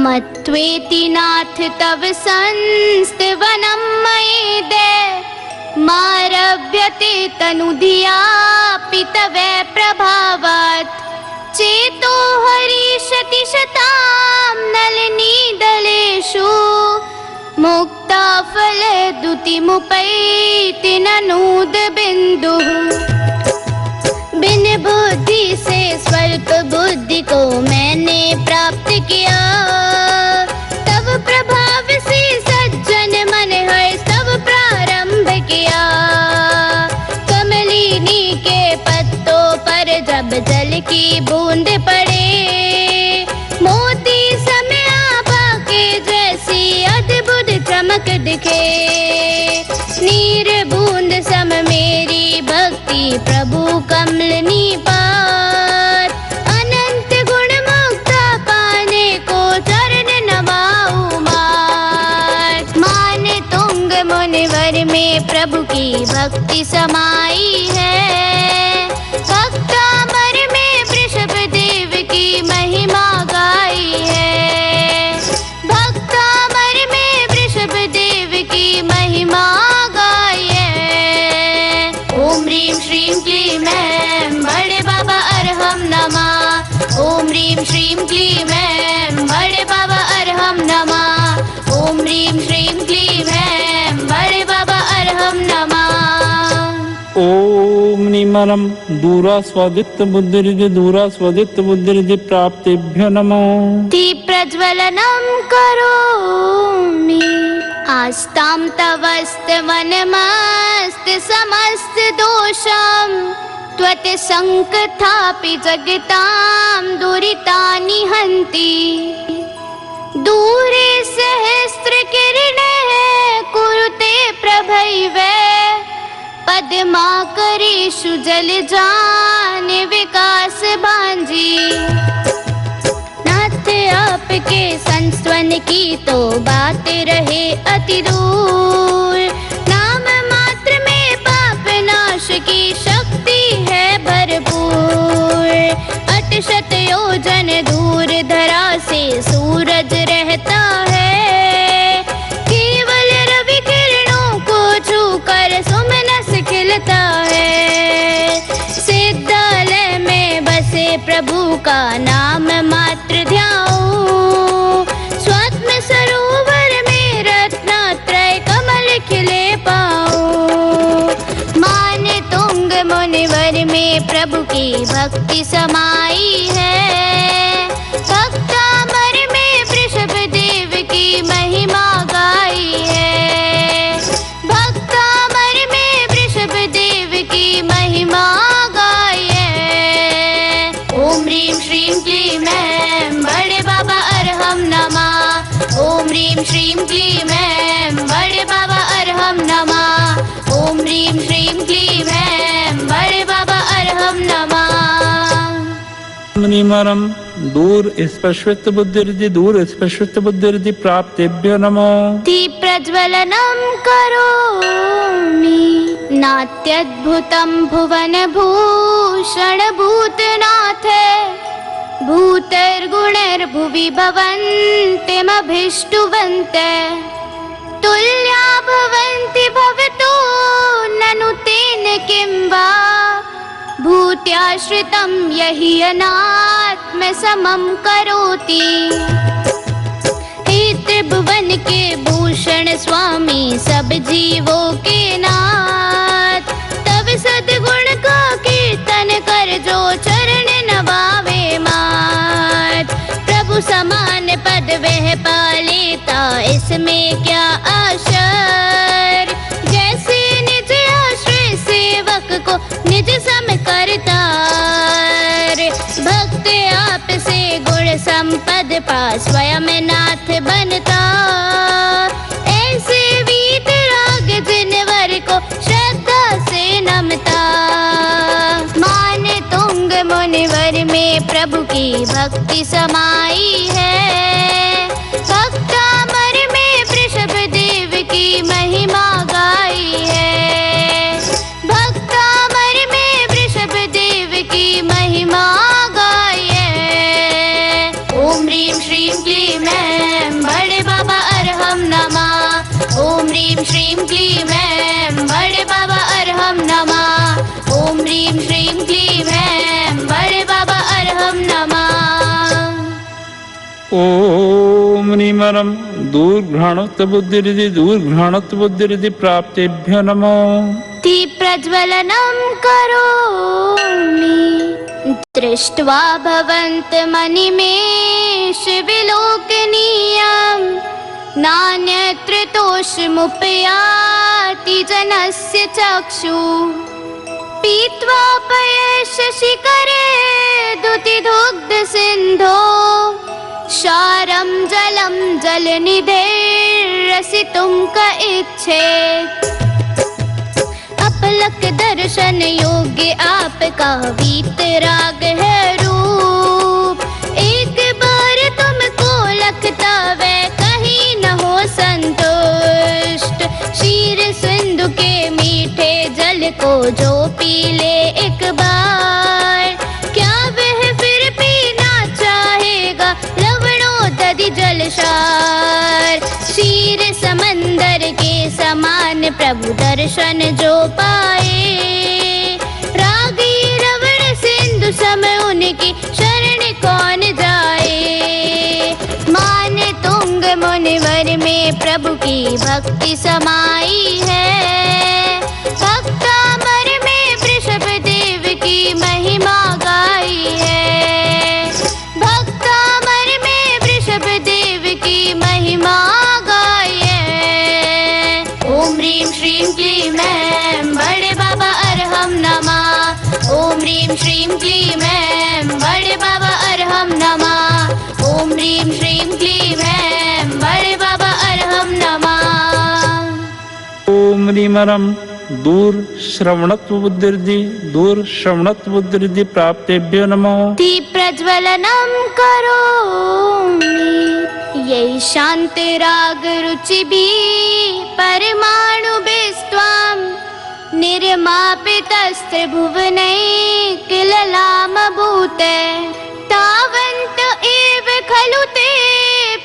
मत्वेति नाथ तव संस्तवनं मयि दे मारभ्यते तनुधियापि तवे प्रभावात् चेतो हरिष्यति शतां नलिनीदलेषु मुक्ता फले दुतिमुपैति ननूद बिंदुः बिन बुद्धि से स्वल्प बुद्धि को मैंने प्राप्त किया तब प्रभाव से सज्जन मन है सब प्रारंभ किया कमलिनी के पत्तों पर जब जल की बूंद पड़े मोती समय आभा के जैसी अद्भुत चमक दिखे नीर बूंद सम मेरी भक्ति प्रभु कमलनी पार अनंत गुण मुक्ता पाने को चरण नवाऊं मार मान तुंग मुनिवर में प्रभु की भक्ति समाई है भक्तामर में वृषभ ह्रीं श्रीं क्लीं ऐं बड़े बाबा अरहं नमः। ओम ह्रीं श्रीं क्लीं ऐं बड़े बाबा अरहं नमः। ओम निमरम दूरास्वादित्य बुद्धिरिद्धि दूरास्वादित्य बुद्धिरिद्धि प्राप्तिभ्यो नमो। दीप प्रज्वलनं करोमि आस्तां तवस्त वनमस्त समस्त दोषं त्वत् संकथापि जगतां दुरितानि हन्ति। दूरे सहस्र किरणैः कुरुते प्रभैव पद्माकरेषु जलजान विकास भांजी। नाथ आपके संस्वन की तो बात रहे अति दूर। नाम मात्र में पाप नाश की शक्ति है भरपूर। अठशत योजन दूर धरा से सूरज रहता है। केवल रवि किरणों को छूकर सुमनस खिलता है। सिद्धालय में बसे प्रभु का नाम मात्र ध्याऊं। स्वात्म सरोवर में रत्नात्रय कमल खिले पाऊं। मान तुंग मुनिवर में प्रभु की भक्ति समाई है। भक्तामर में वृषभ देव की महिमा गाई है। भक्तामर में वृषभ देव की महिमा गाई है। ओम ह्रीं श्रीं क्लीं ऐं बड़े बाबा अरहं नमः। ओम ह्रीं श्रीं क्लीं ऐं बड़े बाबा अरहं नमः। ओम ह्रीं श्रीं क्लीं ऐं बड़े बाबा अरहं नमः। निमरम दूर स्पर्शवित्त बुद्धिरिद्धि दूर स्पर्शवित्त बुद्धिरिद्धि प्राप्तिभ्यो नमो। दीप प्रज्वलनं करोमि नात्यद्भुतं भुवन भूषण भूतनाथ। भूतैर्गुणैर्भुवि भवन्त्यमभीष्टुवन्तः। तुल्या भवन्ति भवतो ननु तेन किं वा। भूत्याश्रितं यहि अनात्म समं करोति। हे त्रिभुवन के भूषण स्वामी सब जीवों के नाथ। तब सद्गुण का कीर्तन कर जो चरण नवावे मात। प्रभु समान पद वह पा लेता इसमें क्या आश्चर्य। जैसे निज आश्रय सेवक को निज सम करता। भक्त आप से गुण संपद पा स्वयं नाथ बनता। ऐसे वीतराग जिनवर को श्रद्धा से नमता। मान तुंग मुनिवर में प्रभु की भक्ति समाई है। भक्तामर में वृषभ देव की महिमा गाई है। भक्तामर में वृषभ देव की महिमा गाई है। ओम ह्रीं श्रीं क्लीं ऐं बड़े बाबा अरहं नमः। ओम ह्रीं श्रीं क्लीं ऐं बड़े बाबा अरहं नमः। ओम ह्रीं श्रीं क्लीं ऐं बड़े बाबा अरहं नमः। ओम निमरम दूर घ्राणोत्त बुद्धिरिद्धि दूर घ्राणोत्त बुद्धिरिद्धि प्राप्तिभ्यो नमो। दीप प्रज्वलनं करोमि दृष्ट्वा भवन्तमनिमेष विलोकनीयं। नान्यत्र तोषमुपयाति जनस्य चक्षु। पीत्वा पयशशिखरे दुतिदुग्ध सिन्धो। क्षारं जलं जलनिधेर्रसितुं क इच्छेत्। अपलक दर्शन योग्य आपका वीतराग है रूप। एक बार तुमको लखता वह कहीं न हो संतुष्ट। क्षीर सिंधु के मीठे जल को जो पी ले एक बार। क्या वह फिर पीना चाहेगा लवणोदधि जलसार। क्षीर समंदर के समान प्रभु दर्शन जो पाए। रागी रवण सिंधु सम उनकी शरण कौन जा में प्रभु की भक्ति समाई है। भक्तामर में वृषभ देव की महिमा गाई है। भक्तामर में वृषभ देव की महिमा गाई है। ओम ह्रीं श्रीं क्लीं ऐं बड़े बाबा अरहम नमः। ओम ह्रीं श्रीं क्लीं ऐं बड़े बाबा अरहम नमः। ओम ह्रीं श्रीं क्लीं ऐं बड़े बाबा अरहम नमः। ओम ह्रीमरम दूर श्रवणत्व बुद्धिर्दि दूर श्रवणत्व बुद्धिर्दि प्राप्तेभ्यो नमः। दीप प्रज्वलनम करोमि यही शांति राग रुचि भी परमाणु बेस्त्वाम निर्मापितस्त्र भुवनै किललाम भूते तावन्त एव खलु ते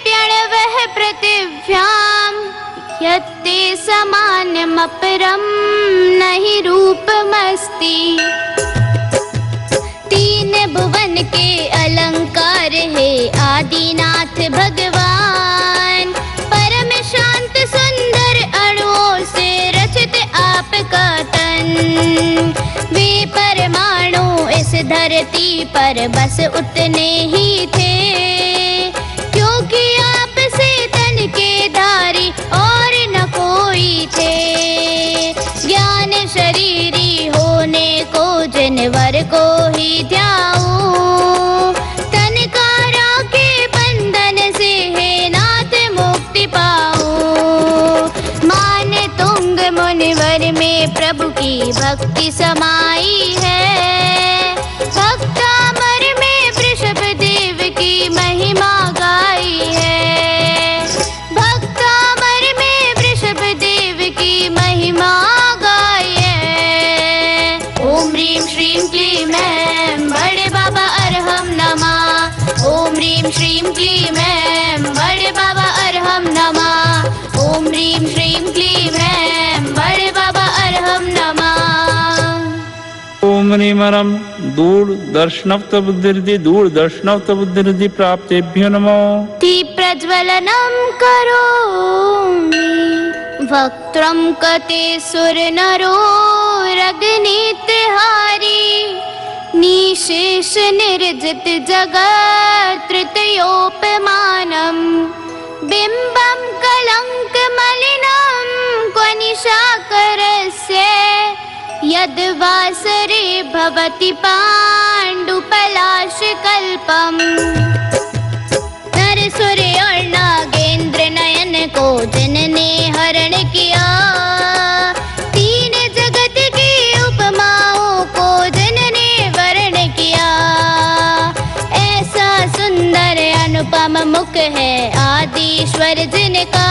प्यणवः पृथिव्याम् यत्ते समान्यमपरं नहि रूपमस्ति। तीन भुवन के अलंकार है आदिनाथ भगवान। परम शांत सुंदर अणुओं से रचित आपका तन। वे परमाणु इस धरती पर बस उतने ही थे क्योंकि आपसे तन के धारी और न कोई थे। ज्ञान शरीरी होने को जनवर को ही ध्याऊं। तनकारा के बंधन से है नाथ मुक्ति पाऊं। मान तुंग मुनिवर में प्रभु की भक्ति समाई है। भक्तामर में वृषभ देव की महिमा गाई है। भक्तामर में वृषभ देव की महिमा गाई है। ओम ह्रीं श्रीं क्लीं ऐं बड़े बाबा अरहम नमः। ओम ह्रीं श्रीं क्लीं ऐं बड़े बाबा अरहम नमः। ओम ह्रीं श्रीं क्लीं ऐं बड़े बाबा अरहम नमः। ओम ह्रीमरम दूर दर्शनत्व बुद्धिर्दि दूर दर्शनत्व बुद्धिर्दि प्राप्तेभ्यो नमः। दीप प्रज्वलनम करोमि वक्त्रं कते सुर नरो रग्नितिहारी निशेष निर्जित जगत् तृतीयोपमानम् बिम्बं कलंक मलिनं क्वनिशाकरस्य यद्वासरे भवति पाण्डुपलाशकल्पम्। नरसुर और नागेंद्र नयन को जिनने हरण किया। तीन जगत की उपमाओं को जिनने वर्ण किया। ऐसा सुंदर अनुपम मुख है आदिश्वर जिनका।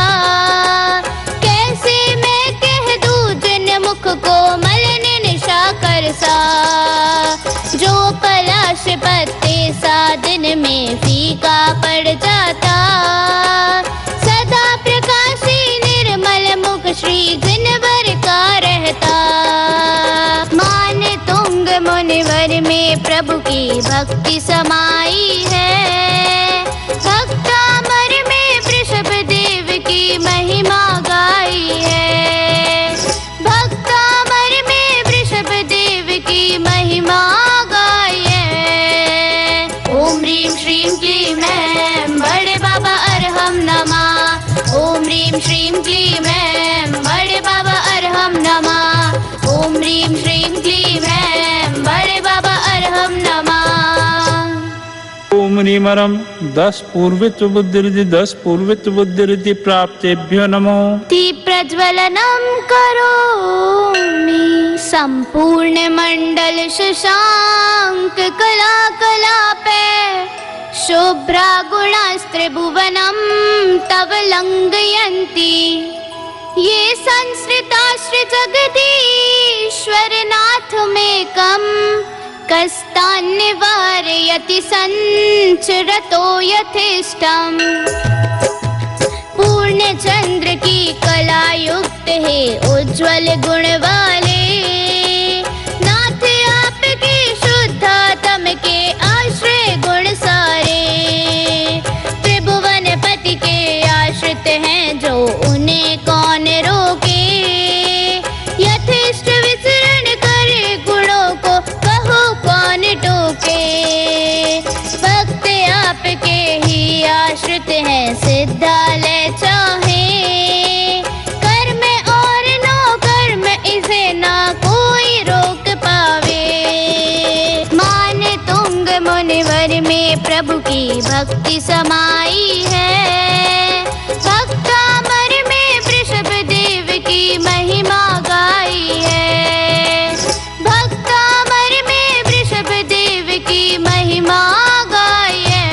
कैसे मैं कह दूं जिन मुख को मलिन निशाकर सा। जो पलाश पत्ते सा दिन में फीका पड़ जाता। सदा प्रकाशी निर्मल मुख श्री जिनवर का रहता। मान तुंग मुनिवर में प्रभु की भक्ति समाई है। भक्तामर में वृषभ देव की महिमा गाई है। भक्तामर में वृषभ देव की महिमा गाई है। ओम ह्रीं श्रीं क्लीं ऐं बड़े बाबा अरहम नमः। ओम ह्रीं श्रीं क्लीं ऐं बड़े बाबा अरहम नमः। ओम ह्रीं श्रीं क्लीं ऐं बड़े बाबा अरहम नमः। ओम ह्रीमरम 10 पूर्वित्व बुद्धिर्दि 10 पूर्वित्व बुद्धिर्दि प्राप्तेभ्यो नमः। दीप प्रज्वलनम करोमि संपूर्ण मंडल शशांक कला कलापे शुभ्रा गुणास्त्र भुवनम तव लंघयन्ति। ये संस्कृताश्र जगदीश्वर नाथ में कम कस्तान् निवारयति संचरतो यथेष्टम्। पूर्ण चंद्र की कला युक्त है उज्ज्वल गुण वाले। नाथ आपके शुद्धात्म के आश्रय गुण सारे। त्रिभुवन पति के आश्रित हैं जो विद्यालय चाहे, कर्म और नौकर्म इसे ना कोई रोक पावे। मान तुंग मुनिवर में प्रभु की भक्ति समाई है, भक्तामर में वृषभ देव की महिमा गाई है, भक्तामर में वृषभ देव की महिमा गाई है।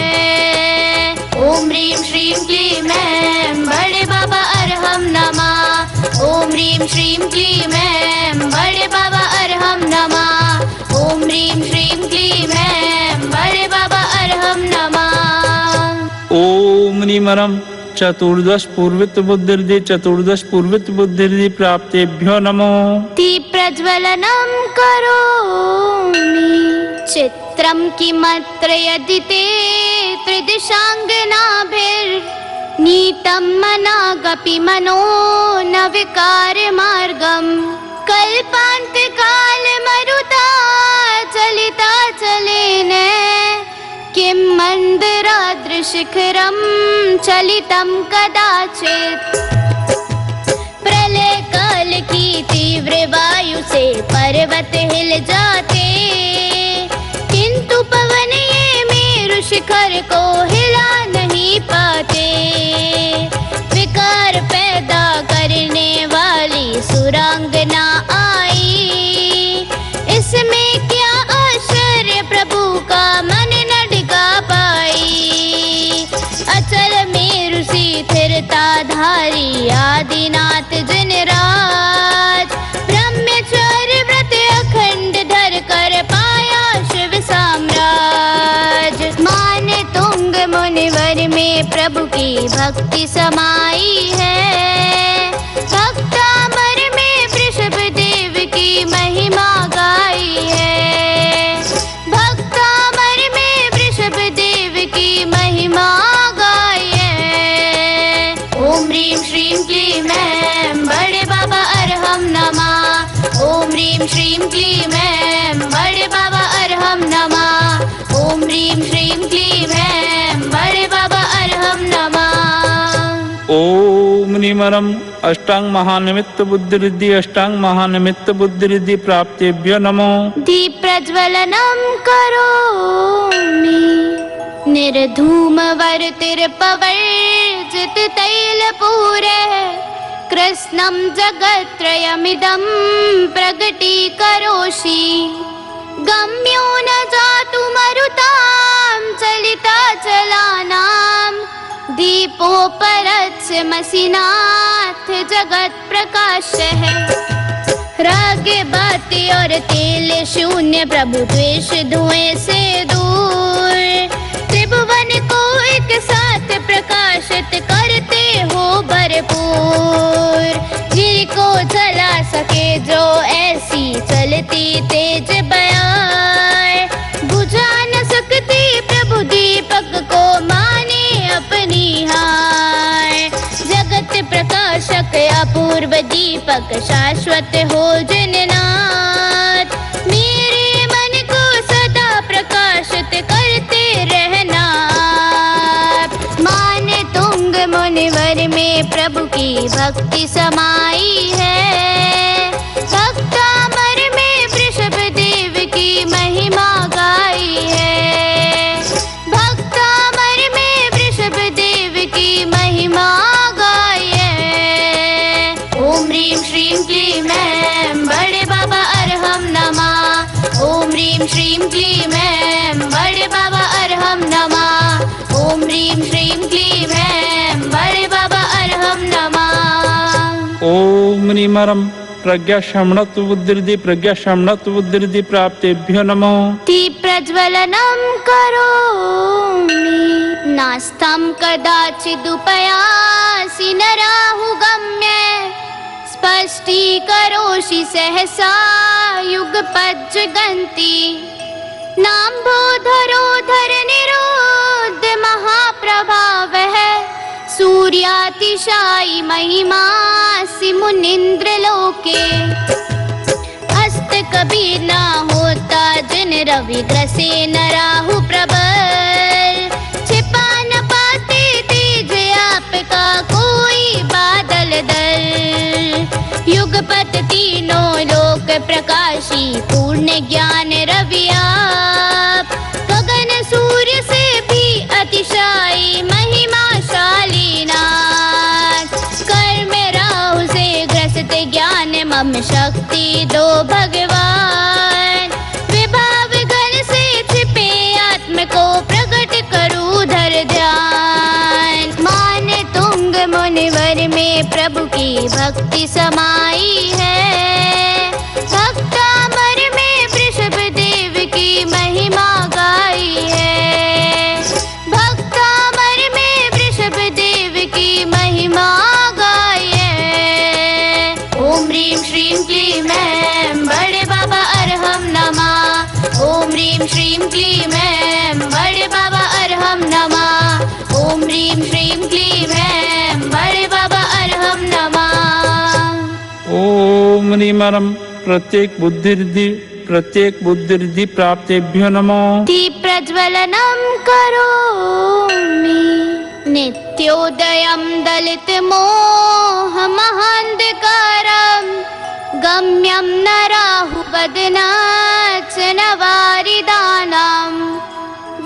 ओम ह्रीं श्रीं क्लीं ऐं बड़े बाबा अरहम नमः। ओम ह्रीं श्रीं क्लीं ऐं बड़े बाबा अरहम नमः। ओम ह्रीं श्रीं क्लीं ऐं बड़े बाबा अरहम नमः। ओम निमरम चतुर्दश पूर्वित बुद्धिर्दि चतुर्दश पूर्वित बुद्धिर्दि प्राप्तेभ्यो नमो। दीप प्रज्वलनम करोमि चित्रम किमत्र यदि ते त्रिदिशांगनाभिर्नीतं मनागपि मनो न विकार मार्गम। कल्पांत काल मरुता चलिता चलेन किं मंदिराद्रिशिखरं चलितं कदाचित्। प्रलय काल की तीव्र वायु से पर्वत हिल जाते, किंतु पवन ये मेरु शिखर को हिला नहीं पाते। विकार पैदा करने वाली सुरांगना आई, इसमें क्या आश्चर्य प्रभु का मन न डिगा पाई। अचल मेरु सी स्थिरता धारी आदिनाथ जिनराज, ब्रह्मचर्य व्रत अखंड धर कर पाया शिव साम्राज। मान तुंग मुनिवर में प्रभु की भक्ति समाई है, भक्तामर में वृषभ देव की महिमा गाई है, भक्तामर में वृषभ देव की महिमा गाई है। ओम ह्रीं श्रीं क्लीं ऐं बड़े बाबा अरहम नमः। ओम ह्रीं श्रीं क्लीं ऐं बड़े बाबा अरहम नमः। ओम ह्रीं श्रीं क्लीं ऐं बड़े बाबा अरहम नमः। ओम निमरम अष्टांग महानिमित्त बुद्धिरिद्धि अष्टांग महानिमित्त बुद्धिरिद्धि प्राप्तेभ्यो नमो। दीप प्रज्वलनम करोमि निर्धूम वर्तिर्पवर्जित तैलपूरः, कृष्णं जगत्त्रयमिदं प्रगटीकरोषि। गम्यो न जातु मरुतां चलिता चलानां, दीपोपरत्स्यमसि नाथ जगत् प्रकाशः। राग बाती और तेल शून्य प्रभु द्वेष धुएं से दूर, त्रिभुवन को एक साथ प्रकाशित करते हो भरपूर। जिनको चला सके जो ऐसी चलती तेज बयार, बुझा न सकती प्रभु दीपक को माने अपनी हार। जगत प्रकाशक अपूर्व दीपक शाश्वत हो जिननाथ, मेरे मन को सदा प्रकाशित करते रहना। मान तुंग मुनिवर में प्रभु की भक्ति समाई है, भक्तामर में वृषभ देव की महिमा गाई है, भक्तामर में वृषभ देव की महिमा गाई है। ओम ह्रीं श्रीं क्लीं ऐं बड़े बाबा अरहम नमः। ओम ह्रीं श्रीं क्लीं ऐं बड़े बाबा अरहम नमः। ओम ह्रीं श्रीं क्लीं ऐं बड़े बाबा अरहम नमः। ओम निमरम प्रज्ञा शमनत्व बुद्धिर्दि प्रज्ञा शमनत्व बुद्धिर्दि प्राप्तेभ्यो नमो। दीप प्रज्वलनम करोमि नास्तं कदाचिदुपयासि न राहुगम्य, स्पष्टीकरोषि सहसा युगपज्जगन्ति। नाम्भोधरोधर निरोध महाप्रभावः, सूर्यातिशायी महिमासि मुनीन्द्र लोके। अस्त कभी ना होता जिन रवि ग्रसे न राहु प्रबल, छिपा न पाते तेज आप पूर्ण ज्ञान रवि आप, गगन सूर्य से भी अतिशायी महिमाशाली नाथ। कर में राहु से ग्रसित ज्ञान मम शक्ति दो भगवान, विभाव गण से छिपे आत्म को प्रकट करूं धर ध्यान। मान तुंग मुनिवर में प्रभु की भक्ति समाई है, भक्तामर में वृषभ देव की महिमा गाई है, भक्तामर में वृषभ देव की महिमा गाई है। ओम ह्रीं श्रीं क्लीं ऐं बड़े बाबा अरहम नमः। ओम ह्रीं श्रीं क्लीं ऐं बड़े बाबा अरहम नमः। ओम ह्रीं श्रीं क्लीं ऐं बड़े बाबा अरहम नमः। ओम निमरम प्रत्येक बुद्धिर्दि प्राप्तेभ्यो नमः। दीप प्रज्वलनम करोमि, नित्योदयं दलित मोह महांधकारं, गम्यं न राहु वदनाच्च न वारिदानां,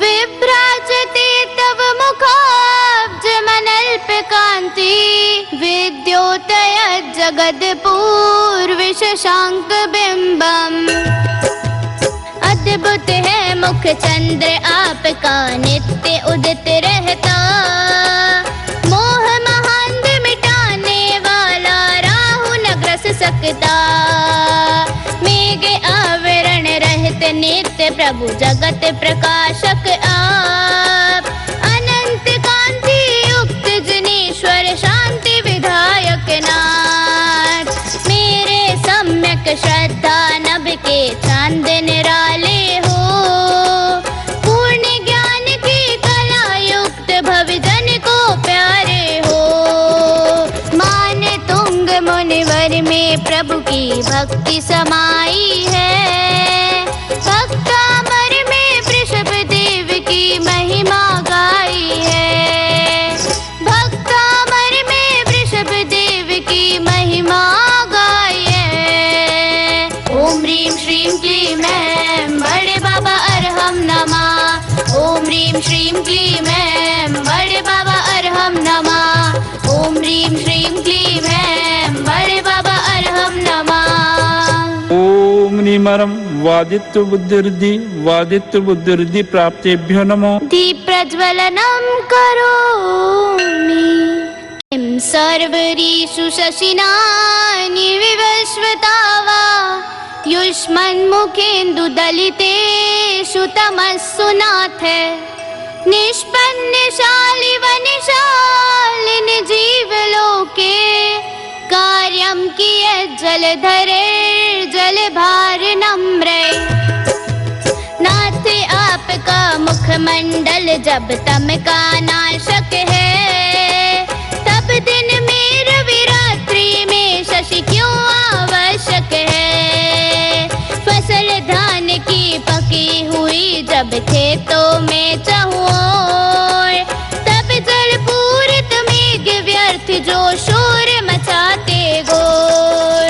विभ्राजते तव मुखाब्जमनल्पकान्ति, विद्योतयत् जगदपूर्व शशांक बिंबम। अद्भुत है मुख चंद्र आपका नित्य उदित रहता, मोह महांध मिटाने वाला राहु न ग्रस सकता। मेघ आवरण रहित नित्य प्रभु जगत प्रकाशक आप, अनंत कांति युक्त जिनेश्वर शांति विधायक नाथ। मेरे सम्यक श्रद्धा नभ के चांद निराले हो, पूर्ण ज्ञान की कला युक्त भवजन को प्यारे हो। मान तुंग मुनिवर में प्रभु की भक्ति समाई है, भक्तामर में वृषभ देव की महिमा गाई है, भक्तामर में वृषभ देव की महिमा गाई है। ओम ह्रीं श्रीं क्लीं ऐं बड़े बाबा अरहम नमः। ओम ह्रीं श्रीं क्लीं ऐं बड़े बाबा अरहम नमः। ओम ह्रीं श्रीं क्लीं ऐं बड़े बाबा अरहम नमः। ओम निमरम वादित्व बुद्धिर्दि प्राप्तेभ्यो नमः। दीप प्रज्वलनम करोमि, किं सर्वरीषु शशिनानि विवस्वतावा, युष्मन्मुखेन्दु दलितेषु तमस्सु नाथ। निष्पन्न शालिवनिशालिन जीवलोके, कार्यं कियत् जलधरे जलभार नम्रे। नाथ आपका मुखमंडल जब तम का नाशक है, तब दिन में रवि रात्रि में शशि क्यों आवश्यक है। फसल धान की पकी हुई जब खेतों में चहुओर, तब जल पूरित मेघ व्यर्थ जो शोर मचाते गोर।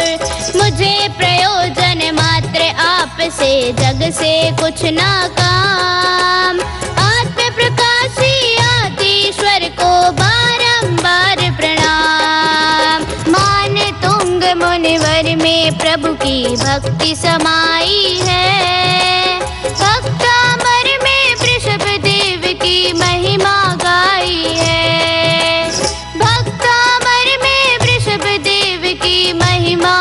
मुझे प्रयोजन मात्र आपसे जग से कुछ ना काम, आत्म प्रकाशी आदिश्वर को बारंबार प्रणाम। मान तुंग मुनिवर में प्रभु की भक्ति समाई है, भक्तामर में वृषभ देव की महिमा गाई है, भक्तामर में वृषभ देव की महिमा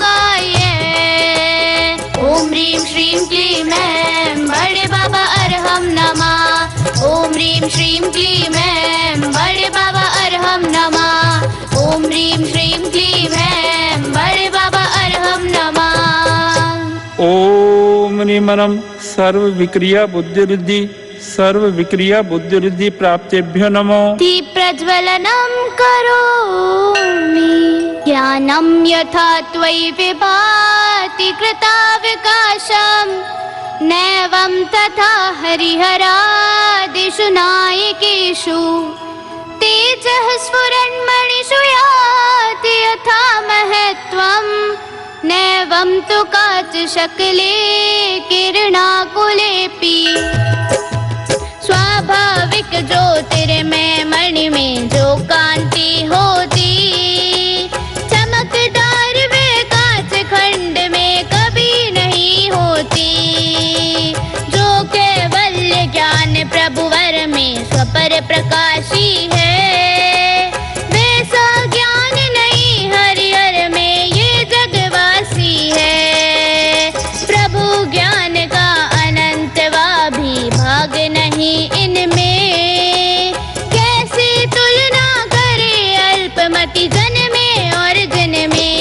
गाई है। ओम ह्रीं श्रीं क्लीं ऐं बड़े बाबा अरहम नमः। ओम ह्रीं श्रीं क्लीं ऐं बड़े बाबा अरहम नमः। ओम ह्रीं श्रीं क्लीं ऐं बड़े बाबा अरहम नमः। ओम निमरम सर्व विक्रिया बुद्धिर्दि प्राप्तेभ्यो नमः। दीप प्रज्वलनम करोमि, ज्ञानं यथा त्वयि विभाति कृतावकाशं, नैवं तथा हरिहरादिषु नायकेषु, तेजः स्फुरन्मणिषु याति यथा महत्त्वं, नैवं तु काच शकले किरणाकुलेऽपि स्वाभाविक ज्योतिर्मय मणि में जो कांति होती, चमकदार वे कांच खंड में कभी नहीं होती। जो कैवल्य ज्ञान प्रभुवर में स्वपर प्रकाशी है, वैसा ज्ञान नहीं हरिहर में ये जगवासी है। प्रभु ज्ञान का अनंत वा भी भाग नहीं इनमें, कैसे तुलना करे अल्पमति जन में और जन में।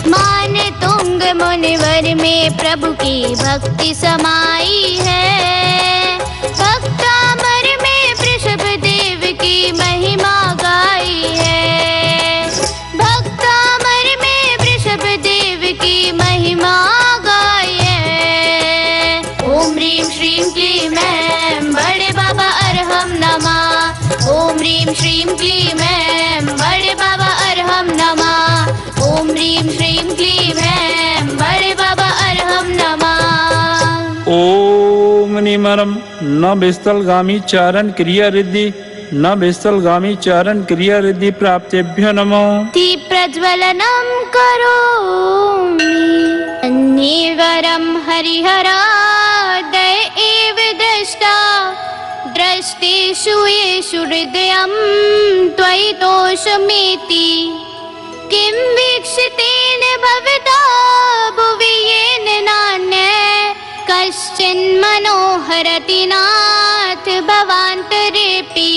मान तुंग मुनिवर में प्रभु की भक्ति समाई है, भक्तामर में वृषभ देव की महिमा गाई है। भक्तामर में वृषभ देव की महिमा गाई है। ओम ह्रीं श्रीं क्लीं ऐं बड़े बाबा अरहम नमः। ओम ह्रीं श्रीं क्लीं ऐं बड़े बाबा अरहम नमः। ओम ह्रीं श्रीं क्लीं ऐं बड़े बाबा अरहम नमः। ओम निमरम न विस्थलगामी चारण क्रिया रिद्धि, न विस्थलगामी चारण क्रिया रिद्धि प्राप्तेभ्यो नमो। दीप प्रज्वलनम करोमि अन्यवरम हरिहरादय एव दृष्टा, दृष्टेषु येषु हृदयं त्वयि तोषमेति। किं वीक्षितेन भवता भुवि येन नान्यः कश्चिन्मनोहरति नाथ भवान्तरेऽपि।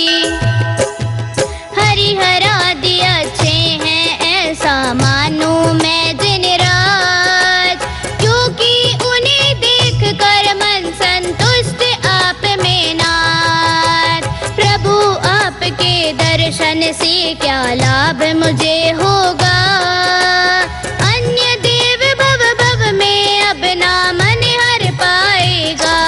हरिहरादि अच्छे हैं ऐसा मानूं मैं दिन रात, क्योंकि उन्हें देख कर मन संतुष्ट आप में नाथ। प्रभु आपके दर्शन से क्या लाभ मुझे होगा, अन्य देव भव भव में अब ना मन हर पाएगा।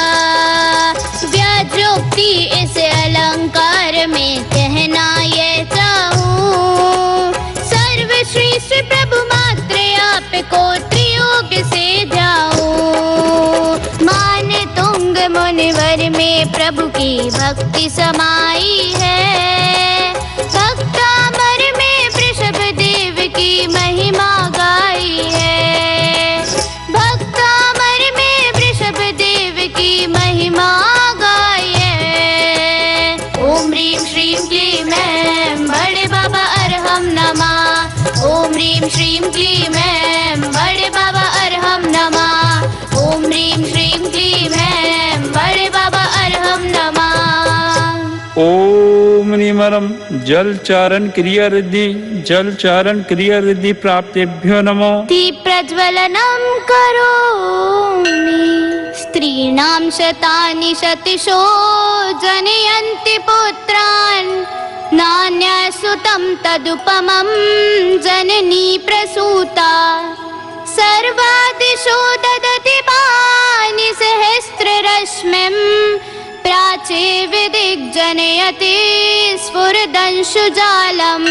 व्याजोक्ति इस अलंकार में कहना ये चाहूं, सर्वश्रेष्ठ प्रभु मात्र आपको त्रियोग से जाऊं। मान तुंग मुनिवर में प्रभु की भक्ति समाई है, भक्तामर में वृषभ देव की महिमा गाई है। भक्तामर में वृषभ देव की महिमा गाई है। ओम ह्रीं श्रीं क्लीं ऐं बड़े बाबा अरहम नमः। ओम ह्रीं श्रीं क्लीं ऐं बड़े बाबा अरहम नमः। ओम ह्रीं श्रीं क्लीं ऐं बड़े बाबा अरहम नमः। ओम निमरम जल चारण क्रिया रिद्धि, जल चारण क्रिया रिद्धि प्राप्तेभ्यो नमो। दीप प्रज्वलनम करोमि स्त्रीणां शतानि शतशो जनयन्ति पुत्रान्, नान्यसुतं तदुपमं जननी प्रसूता। सर्वादिशो ददति पानि सहस्ररश्मिं, प्राचे विदिग्जनयति स्फुरदंशुजालम्।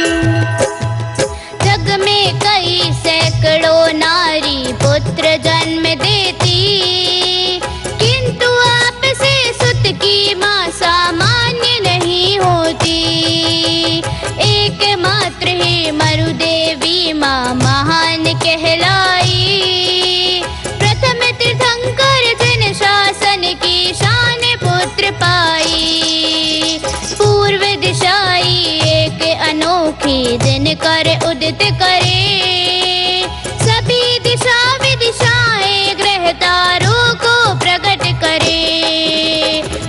जग में कई सैकड़ों नारी पुत्र जन्म देती, किंतु आपसे सुत की माँ सामान्य नहीं होती। एकमात्र ही मरुदेवी माँ महान कहलाई, प्रथम तीर्थंकर जन शासन की शान पुत्र पाई। पूर्व दिशाई एक अनोखी दिन कर उदित करे, सभी दिशा विदिशाएं ग्रह तारों को प्रकट करे।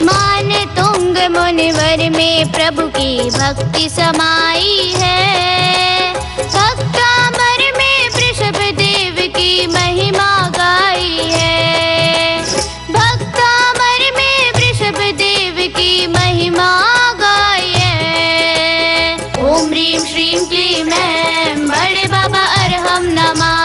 मान तुंग मुनिवर में प्रभु की भक्ति समाई है, भक्तामर में वृषभ देव की महिमा गाई है। भक्तामर में वृषभ देव की महिमा गाई है। ओम ह्रीं श्रीं क्लीं ऐं बड़े बाबा अरहम नमः।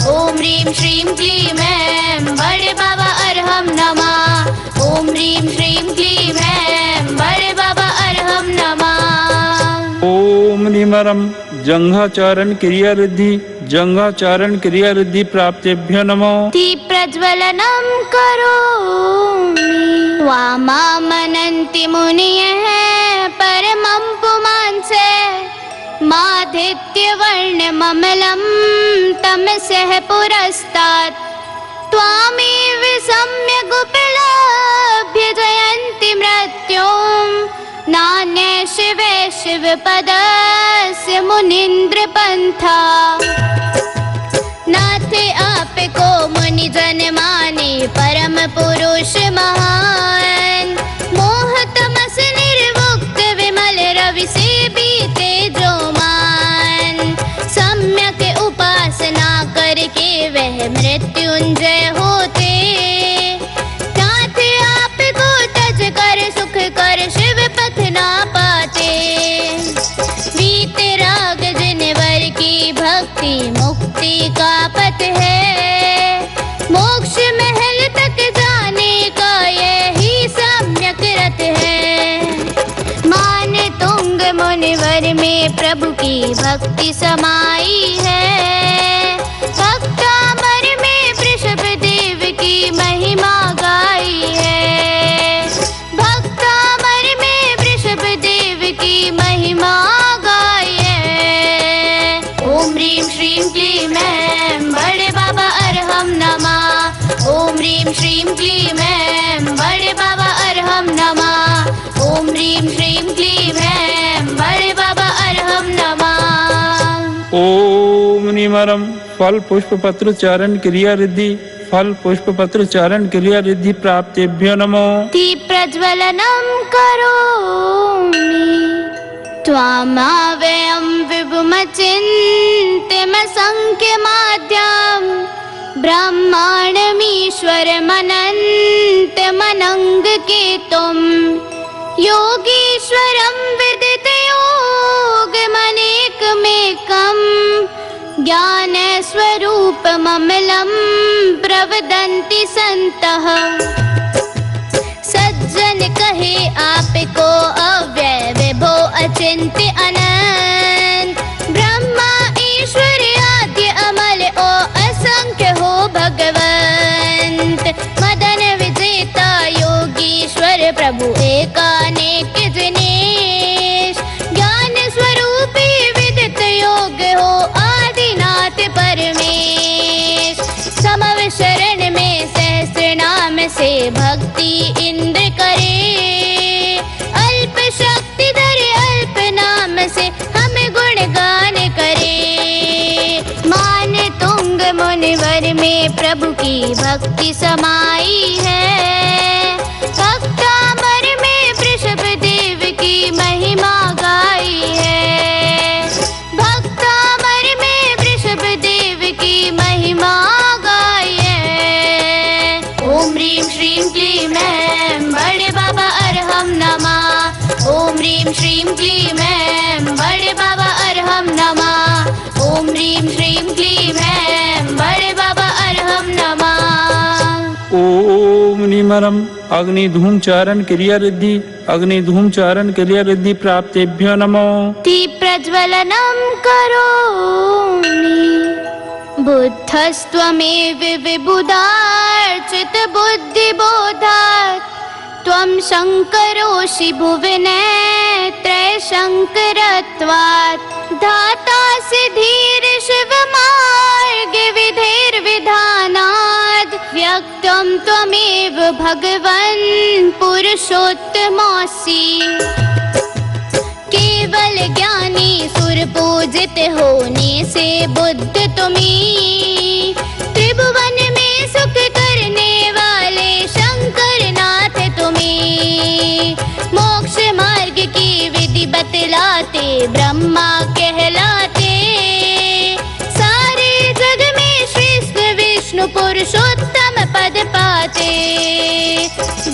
ओम ह्रीं श्रीं क्लीं ऐं बड़े बाबा अरहम नमः। ओम ह्रीं श्रीं क्लीं ऐं बड़े बाबा अरहम नमः। ओम निमरम जंघाचारण क्रिया रिद्धि, जंगाचारण क्रिया रिद्धि प्राप्तेभ्यो नमो। प्रज्वलनम करोमि त्वामामनन्ति मुनयः परमं पुमांसे माधित्यवर्णममलं तमसः पुरस्तात् त्वामेव सम्यगुपलभ्य जयन्ति मृत्युं नान्ये शिवे शिवपदस्य मुनीन्द्रपन्था। नाथ आपको मुनि जन माने परम पुरुष महान मोह तमस निर्मुक्त विमल रवि से बीते जो मान सम्यक उपासना करके वह मृत्युंजय होते। नाथ आपको तज कर सुख कर शिव पथ ना पाते। वीतराग जिनवर की भक्ति मुक्ति का पथ है मोक्ष महल तक जाने का यही सम्यक रथ है। मान तुंग मुनिवर में प्रभु की भक्ति समाई है भक्तामर में वृषभ देव की महिमा गाई है। भक्तामर में वृषभ देव की महिमा गाई है। ओम ह्रीं श्रीं क्लीं ऐं बड़े बाबा अरहम नमः। ओम ह्रीं श्रीं क्लीं ऐं बड़े बाबा अरहम नमः। ओम ह्रीं श्रीं क्लीं ऐं बड़े बाबा अरहम नमः। ओम निमरम फल पुष्प पत्र चारण क्रिया रिद्धि फल पुष्प पत्र चारण क्रिया रिद्धि प्राप्तेभ्यो नमो। प्रज्वलनम करोमि त्वामाव्ययं विभुमचिन्त्यमसंख्यमाद्यं ब्रह्माण्डमीश्वरमनन्तमनङ्गकेतुं योगीश्वरं विदितयोगमनेकमेकं ज्ञानस्वरूपममलं प्रवदन्ति सन्तः। सज्जन कहे आपको अव्यय विभो अचिंत्य अनंत ब्रह्मा ईश्वर आद्य अमल ओ असंख्य हो भगवंत। मदन विजेता योगीश्वर प्रभु एकानेक जिनेश ज्ञान स्वरूपी विदित योग हो आदिनाथ परमेश। समव शरण में सहस्र नाम से भक्ति इंद्र करे अल्प शक्ति धरे अल्प नाम से हम गुणगान करे। मान तुंग मुनिवर में प्रभु की भक्ति समाई है भक्तामर में वृषभ देव की महिमा गाई है। भक्तामर में वृषभ देव की महिमा गाई है। ओम ह्रीं श्रीं क्लीं ऐं बड़े बाबा अरहम नमः। ओम ह्रीं श्रीं क्लीं ऐं बड़े बाबा अरहम नमः। ओम ह्रीं श्रीं क्लीं ऐं बड़े बाबा अरहम नमः। ओम निमरम अग्नि धूम चारण क्रिया रिद्धि प्राप्तेभ्यो नमो। प्रज्वलनम करोमि बुद्धस्त्वमेव विबुधार्चित बुद्धिबोधात् त्वं शङ्करोषि भुवने त्रयशङ्करत्वात् धातासि धीर शिवमार्ग विधेर्विधानात् व्यक्तं त्वमेव भगवन् पुरुषोत्तमोऽसि। केवल ज्ञानी सुर पूजित होने से बुद्ध तुम्हीं त्रिभुवन में सुख करने वाले शंकर नाथ तुम्हीं मोक्ष मार्ग की विधि बतलाते ब्रह्मा कहलाते। सारे जग में श्रेष्ठ विष्णु पुरुषोत्तम पद पाते।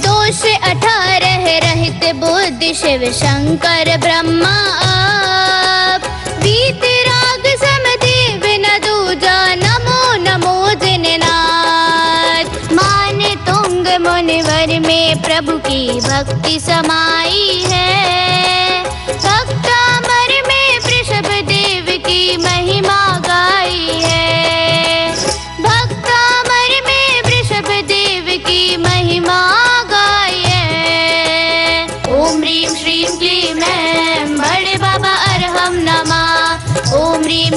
दोष 18 रहित बुद्ध शिव शंकर ब्रह्मा आप वीतराग समदेव न दूजा नमो नमो जिननाथ। मान तुंग मुनिवर में प्रभु की भक्ति समाई है भक्तामर में वृषभ देव की महिमा गाई है।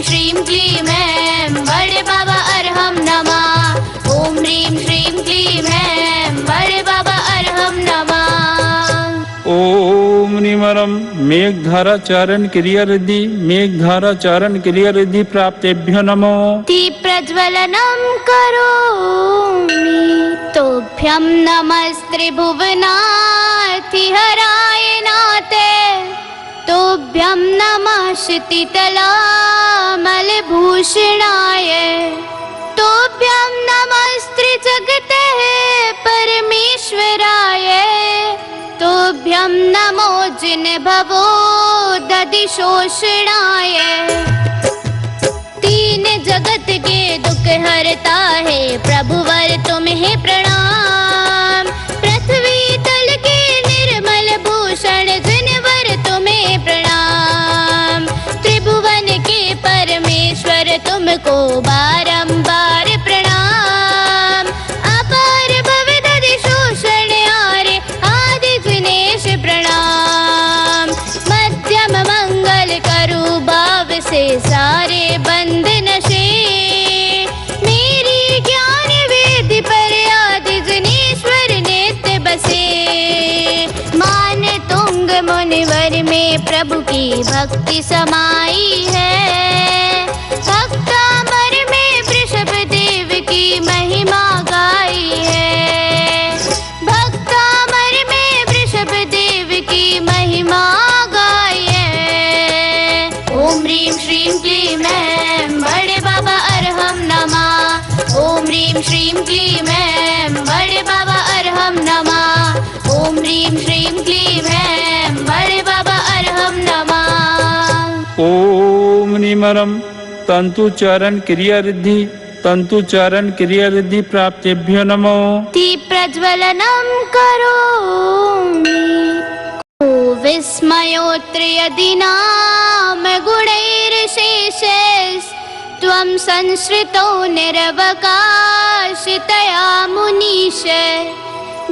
श्रीं क्लीं ऐं बड़े बाबा अरहम नमः। ओम ह्रीं श्रीं क्लीं ऐं बड़े बाबा अरहम नमः। ओम निमरम मेघधारा चारण क्रिया रिद्धि मेघधारा चारण क्रिया रिद्धि प्राप्तेभ्यो नमो। दीप प्रज्वलनम करोमि तोभ्यं नमस्त्रिभुवनार्तिहराय नाथे। तोभ्यं नमः क्षितितलामलभूषणाय। तोभ्यं नमस्त्रिजगते परमेश्वराय। तोभ्यं नमो जिनभवो दधिशोषणाय। तीन जगत के दुख हरता है प्रभुवर तुम्हें प्रणाम। पृथ्वी तल के निर्मल भूषण जिनवर तुम्हें प्रणाम। त्रिभुवन के परमेश्वर तुमको बारंबार प्रणाम। अपार भवदधि शोषण आरे आदि दिनेश प्रणाम। मध्यम मंगल करु भाव से सारे बंद नशे। मेरी ज्ञान वेद पर आदि जनेश्वर नित्य बसे। मान तुंग मुनिवर में प्रभु की भक्ति समाई है। भक्तामर में वृषभ देव की महिमा गाई है। भक्तामर में वृषभ देव की महिमा गाई है। ओम ह्रीं श्रीं क्लीं ऐं बड़े बाबा अरहम नमः। ओम ह्रीं श्रीं क्लीं ऐं बड़े बाबा अरहम नमः। ओम ह्रीं श्रीं क्लीं ऐं बड़े बाबा अरहम नमः। ओम निमरम तंतु चारण क्रिया रिद्धि प्राप्तेभ्यो नमो। दीप प्रज्वलनम करोमि विस्मयोत्र यदि नाम गुणैर्शेषैः। त्वं संश्रितो निरवकाशितया मुनीश।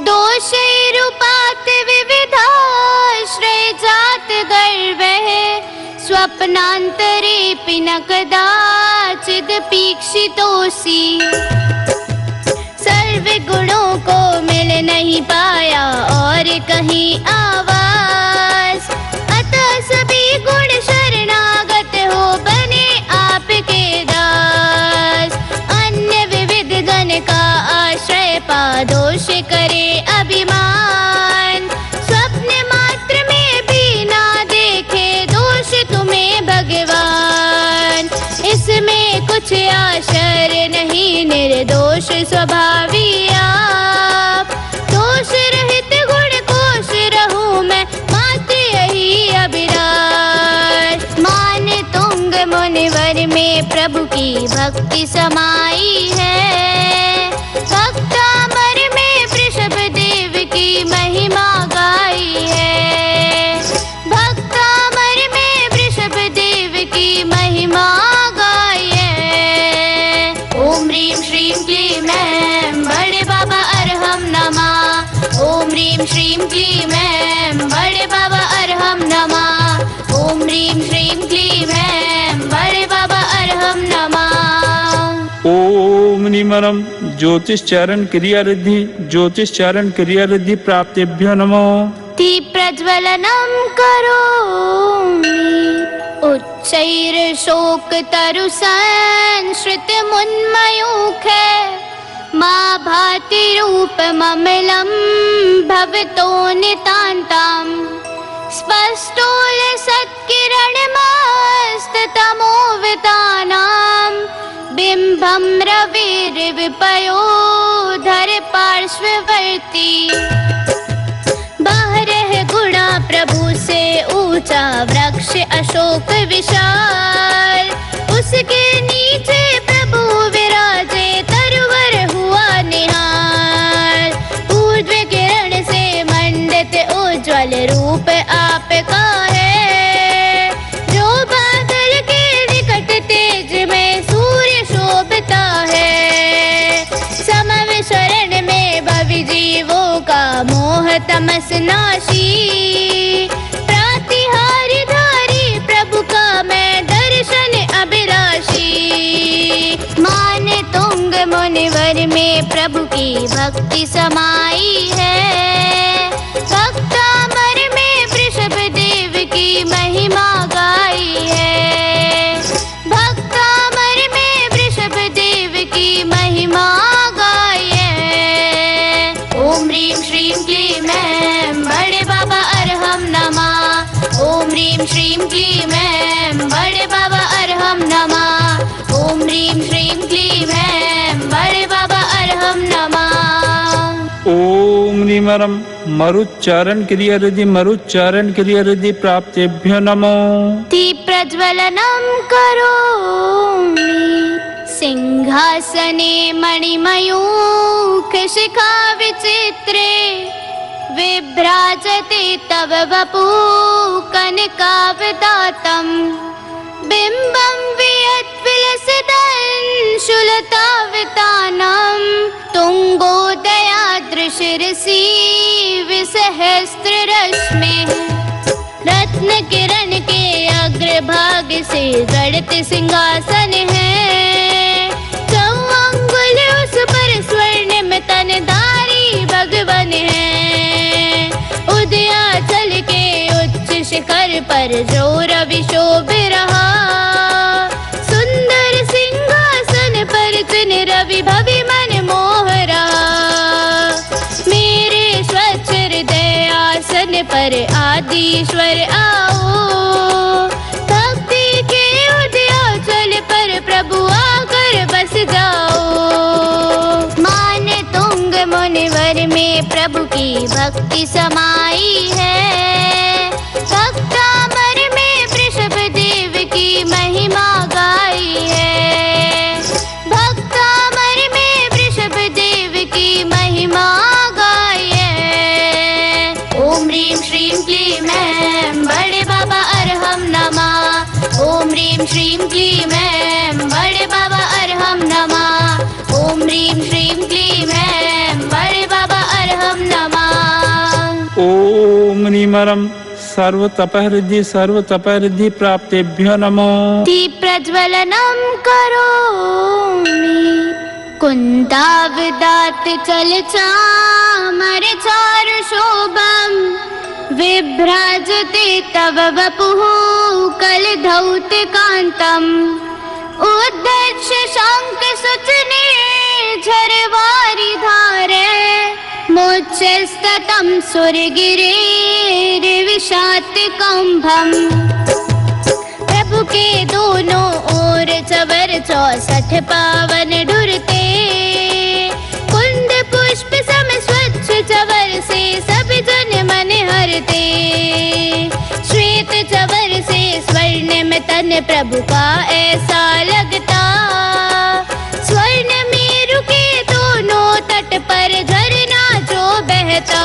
दोषैरुपात विविधाश्रय जात गर्वः। स्वप्नान्तरेऽपि न कदाचिदपीक्षितोऽसि। सर्व गुणों को मिल नहीं पाया और कहीं आवास। अतः सभी गुण शरणागत हो बने आपके दास। अन्य विविध गण का आश्रय पा दोष करे अभिमान। स्वप्न मात्र में भी ना देखे दोष तुम्हें भगवान। इसमें कुछ आश्चर्य नहीं निर्दोष स्वभावी आप। दोष रहित गुण कोश रहूं मैं मात्र यही अभिलाष। मान तुंग मुनिवर में प्रभु की भक्ति समाई है। भक्तामर में वृषभ देव की महिमा गाई है। भक्तामर में वृषभ देव की महिमा गाई है। ओम ह्रीं श्रीं क्लीं ऐं बड़े बाबा अरहम नमः। ओम ह्रीं श्रीं क्लीं ऐं बड़े बाबा अरहम नमः। ओम ह्रीं श्रीं क्लीं ऐं बड़े बाबा अरहम नमः। ओम निमरम ज्योतिषचारण क्रिया रिद्धि प्राप्तेभ्यो नमो। दीप प्रज्वलनम करोमि उच्चैर्शोक तरु संश्रित मुन्मयूखे। मां भाति रूपममलं भवतो नितान्तं। स्पष्टोल सत्किरणमस्ततमोवितानां। बिम्बं रविर्विपयोधर पार्श्ववर्ती। बारह गुणा प्रभु से ऊंचा वृक्ष अशोक विशाल। उसके नीचे प्रभु विराजे तरुवर हुआ निहाल। ऊर्ध्व किरण से मंडित उज्ज्वल रूप आपका है। जो बादल के निकट तेज में सूर्य शोभता है। समव शरण में भवि जीवों का मोह तमस नाशी। प्रातिहारी धारी प्रभु का मैं दर्शन अभिलाषी। में प्रभु की भक्ति समाई है। भक्तामर में वृषभ देव की महिमा गाई है। भक्तामर में वृषभ देव की महिमा गाई है। ओम ह्रीं श्रीं क्लीं ऐं बड़े बाबा अरहम नमः। ओम ह्रीं श्रीं क्लीं ऐं बड़े बाबा अरहम नमः। ओम ह्रीं श्रीं क्लीं ऐं बड़े बाबा अरहम नमः। ओम निमरम मरुच्चारण क्रिया रिद्धि मरुच्चारण क्रिया रिद्धि प्राप्तेभ्यो नमो। दीप प्रज्वलनम करोमि सिंहासने मणिमयूख शिखा विचित्रे विभ्राजते तव वपु कनकावदातं बिम्बं वियद्विलसितंशुलतावितानं तुंगोदयादृशिरसि विसहस्त्ररश्मिः रत्न किरण के अग्रभाग से गढ़ित सिंहासन है। चौअंगुल उस पर स्वर्ण में तनधारी भगवन है। उदयाचल के उच्च शिखर पर जो रवि शोभ रहा, सुंदर सिंहासन पर जिन रवि भवि मन मोह रहा। मेरे स्वच्छ हृदय आसन पर आदिश्वर आओ, भक्ति के उदयाचल पर प्रभु आकर बस जाओ। मान तुंग मुनिवर में प्रभु की भक्ति समाई है। भक्तामर में वृषभ देव की महिमा गाई है। भक्तामर में वृषभ देव की महिमा गाई है। ओम ह्रीं श्रीं क्लीं ऐं बड़े बाबा अरहम नमः। ओम ह्रीं श्रीं क्लीं ऐं बड़े बाबा अरहम नमः। ओम ह्रीं श्रीं क्लीं ऐं बड़े बाबा अरहम नमः। ओम निमरम सर्व तपहरिद्धि प्राप्तेभ्यो नमो। दीप प्रज्वलनम करोमि कुंदावदात चल चामर चारु शोभम विभ्राजते तव वपुः कलधौत कांतम उद्धर्ष शंख सुचने झरवारी धारे मोक्षस्ततं सुरगिरेर्विशात कंभम। प्रभु के दोनों ओर चवर 64 पावन ढुरते, कुंद पुष्प सम स्वच्छ चवर से सब जन मन हरते। श्वेत चवर से स्वर्ण में तन प्रभु का ऐसा लगता, स्वर्ण मेरु के दोनों तट पर झरना जो बहता।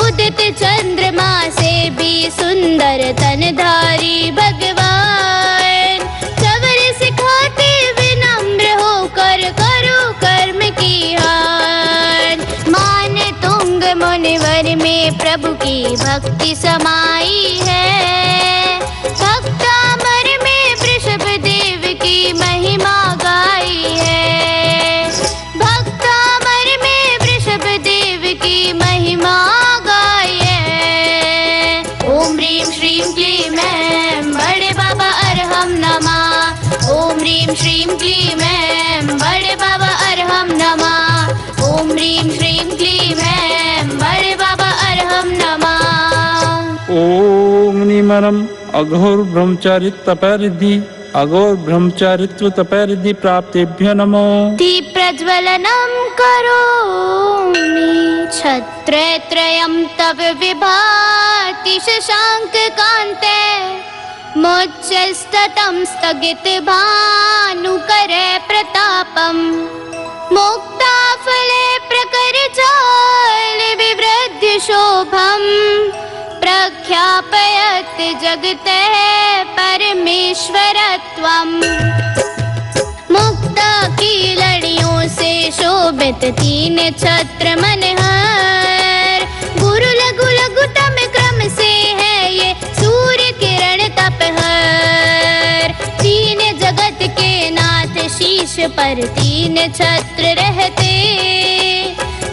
उदित चंद्रमा से भी सुंदर तनधारी भगवान, चवर सिखाते विनम्र होकर करो कर्म की हान। मान तुंग मुनिवर में प्रभु की भक्ति समाई है। भक्तामर में वृषभ देव की महिमा गाई है। भक्तामर में वृषभ देव की महिमा गाई है। ओम ह्रीं श्रीं क्लीं ऐं बड़े बाबा अरहम नमः। ओम ह्रीं श्रीं क्लीं ऐं बड़े बाबा अरहम नमः। ओम ह्रीं श्रीं क्लीं ऐं बड़े बाबा अरहम नमः। ओम निमरम अघोर ब्रह्मचारित्व तपहरिद्धि प्राप्तेभ्यो नमो। दीप प्रज्वलनम करोमि छत्रत्रयं तव विभाति शशांक कांते मोक्षस्ततं स्थगित भानुकरे प्रतापम। मुक्ताफले प्रकर जाल विवृद्ध शोभम प्रख्यापयत् जगते परमेश्वरत्वम। मुक्ता की लड़ियों से शोभित 3 छत्र मनहर, गुरु लघु लघुतम क्रम से है ये सूर्य किरण तपहर। 3 जगत के नाथ शीश पर 3 छत्र रहते।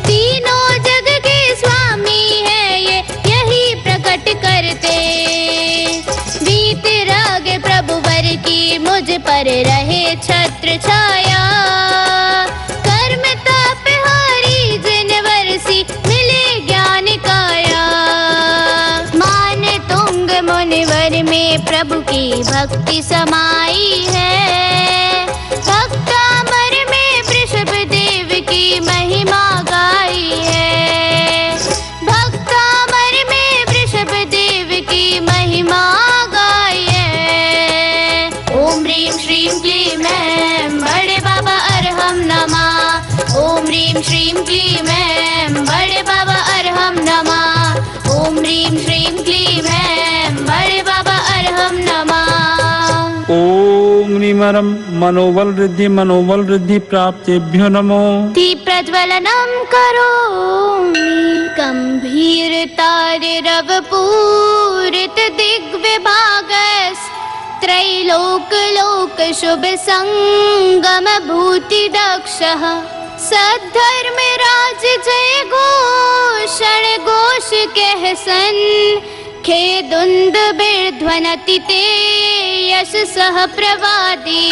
तीनों जग के स्वामी है ये, यही प्रकट करते। वीतराग प्रभु वर की मुझ पर रहे छत्र छाया। कर्म ताप हारी जिन वर्षी मिले ज्ञान काया। मान तुंग मुनिवर में प्रभु की भक्ति समाई है। भक्तामर में वृषभ देव की महिमा गाई है। भक्तामर में वृषभ देव की महिमा गाई है। ओम ह्रीं श्रीं क्लीं ऐं बड़े बाबा अरहम नमः। ओम ह्रीं श्रीं क्लीं ऐं बड़े बाबा अरहम नमः। ओम ह्रीं श्रीं क्लीं ऐं बड़े बाबा अरहम नमः। ओम निमरम मनोबल रिद्धि प्राप्तेभ्यो नमो। दीप प्रज्वलनम करोमि गंभीरतारव पूरित दिग्विभागस। त्रैलोक लोक शुभ संगम भूति दक्षः। सद्धर्म राज जय घोषण घोष कह सन। खेदुंद बिर्ध्वनति ते यश सह प्रवादी।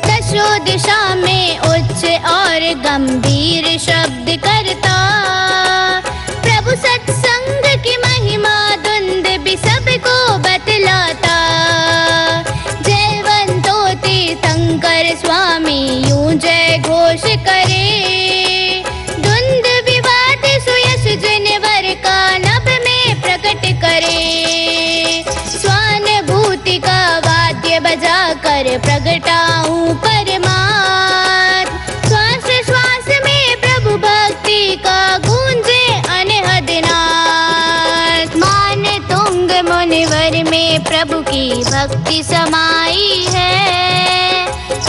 दशो दिशा में उच्च और गंभीर शब्द करता। प्रभु सत्संग की महिमा धुंध भी सबको बतलाता। जयवंतो तीर्थंकर स्वामी यूं जय घोष करे। धुंध विवाद सुयश जिनवर का नभ में प्रकट करे। स्वानुभूति का वाद्य बजा कर प्रगटाऊं परमात्म। श्वास श्वास में प्रभु भक्ति का गूंजे अनहद नाद। मान तुंग मुनिवर में प्रभु की भक्ति समाई है।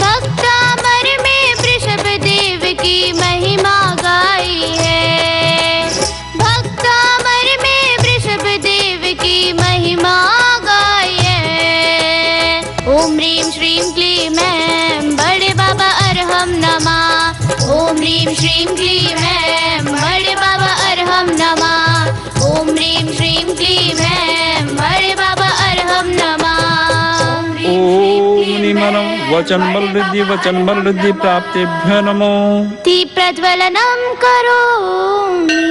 भक्तामर में वृषभ देव की महिमा गाई है। भक्तामर में वृषभ देव की महिमा गाई है। ओम ह्रीं श्रीं क्लीं ऐं बड़े बाबा अरहम नमः। ओम ह्रीं श्रीं क्लीं ऐं बड़े बाबा अरहम नमः। ओम ह्रीं श्रीं क्लीं ऐं बड़े बाबा अरहम नमः। ओम निमरम वचन बल रिद्धि प्राप्तेभ्यो नमो। दीप प्रज्वलनम करोमि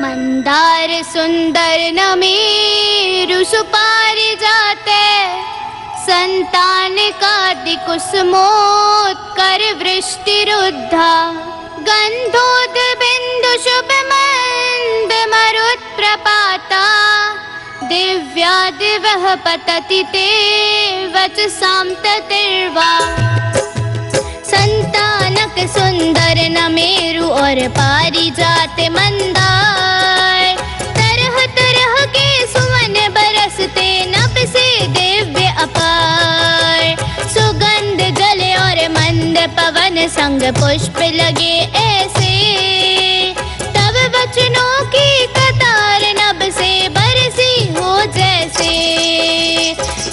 मंदार सुंदर नमेरु सुपारिजाते। संतान कादि कुसुमोत्कर वृष्टिरुद्धा। गंधोद बिंदु शुभ मंद मरुत् प्रपाता। दिव्या दिवः पतति ते वचसां ततिर्वा। संतानक सुंदर नमेरु और पारिजात मंदार। तरह तरह के सुमन बरसते नभ से दिव्य अपार। सुगंध जल और मंद पवन संग पुष्प लगे ऐसे। तब वचनों की कतार नभ से बरसी हो जैसे।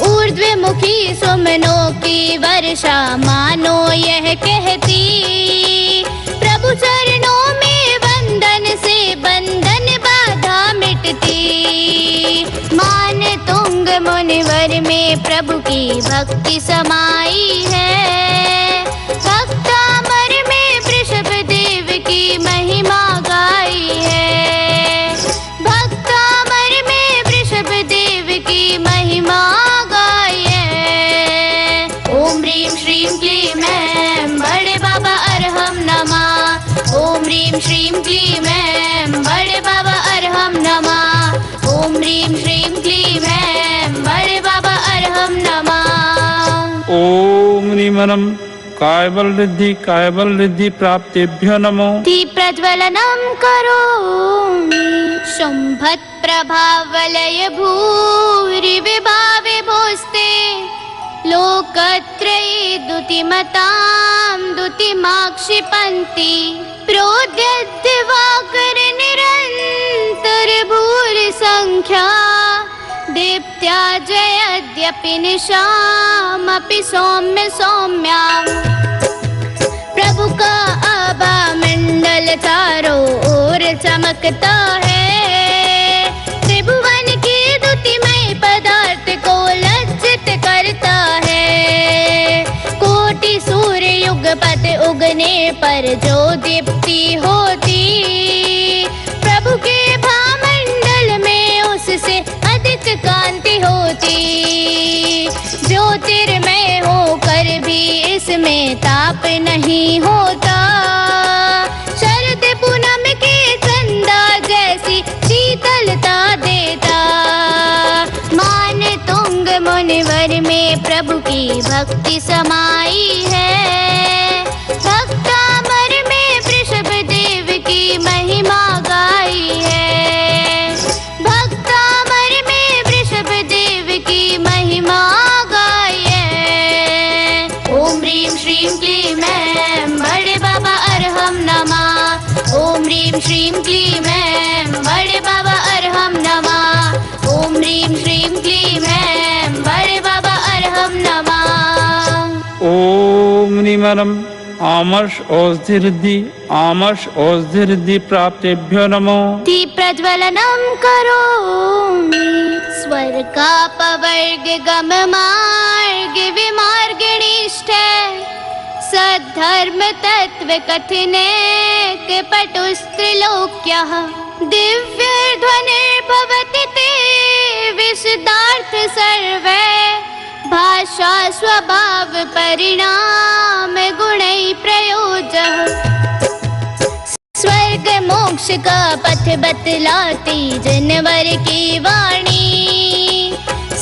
ऊर्ध्वमुखी सुमनों की वर्षा मानो यह कहती। प्रभु चरणों में वंदन से बंधन बाधा मिटती। मान तुंग मुनिवर में प्रभु की भक्ति समाई है। भक्तामर में वृषभ देव की महिमा गाई है। भक्तामर में वृषभ देव की महिमा गाई है। ओम ह्रीं श्रीं क्लीं ऐं बड़े बाबा अरहम नमः। ओम ह्रीं श्रीं क्लीं ऐं बड़े बाबा अरहम नमः। ओम ह्रीं श्रीं क्लीं ऐं बड़े बाबा अरहम नमः। ओम निमरम कायबल रिद्धि प्राप्तेभ्यो नमो। दीप प्रज्वलनम करोमि शुंभत् प्रभावलय भूरि विभावे भोस्ते। लोकत्रये दुतिमतां दुतिमाक्षिपन्ति। प्रोद्यद्दिवाकर निरन्तर भूरि संख्या। दीप्त्या जयद्यपि निशामपि सौम्य सौम्यां प्रभु का आभा मंडल चारों ओर चमकता है। त्रिभुवन की द्युतिमय पदार्थ को लज्जित करता है। कोटि सूर्य युगपत उगने पर जो दीप्ति होती प्रभु के भामंडल में उससे अधिक कांति होती। ज्योतिर्मय होकर भी इसमें ताप नहीं होता। शरद पूनम के चंदा जैसी शीतलता देता। मान तुंग मुनिवर में प्रभु की भक्ति समाई है। भक्तामर में वृषभ देव की महिमा गाई है। भक्तामर में वृषभ देव की महिमा गाई है। ओम ह्रीं श्रीं क्लीं ऐं बड़े बाबा अरहम नमः। ओम ह्रीं श्रीं क्लीं ऐं बड़े बाबा अरहम नमः। ओम ह्रीं श्रीं क्लीं ऐं बड़े बाबा अरहम नमः। ओम निमरम आमर्ष औषधिर्दि प्राप्तेभ्यो नमो। दीप प्रज्वलनम करोमि स्वर्गापवर्ग गम मार्ग विमार्गिणीष्ठ सद्धर्म तत्व कथिनेत पटुस्त्रिलोक्यः दिव्य ध्वनिर्भवति ते विशदार्थ सर्वे भाषा स्वभाव परिणाम गुणै प्रयोजः स्वर्ग मोक्ष का पथ बतलाती जनवर की वाणी।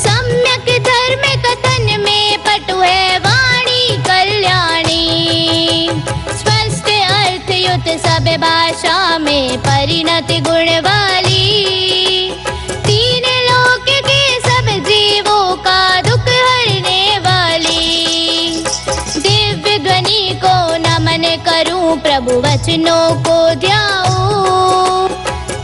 सम्यक धर्म कथन में पटु है वाणी कल्याणी। स्पष्ट अर्थ युत सब भाषा में परिणति गुण वाली। तीन लोक के सब जीवों का दुख हरने वाली। दिव्य ध्वनि को नमन करूं प्रभु वचनों को ध्याऊं।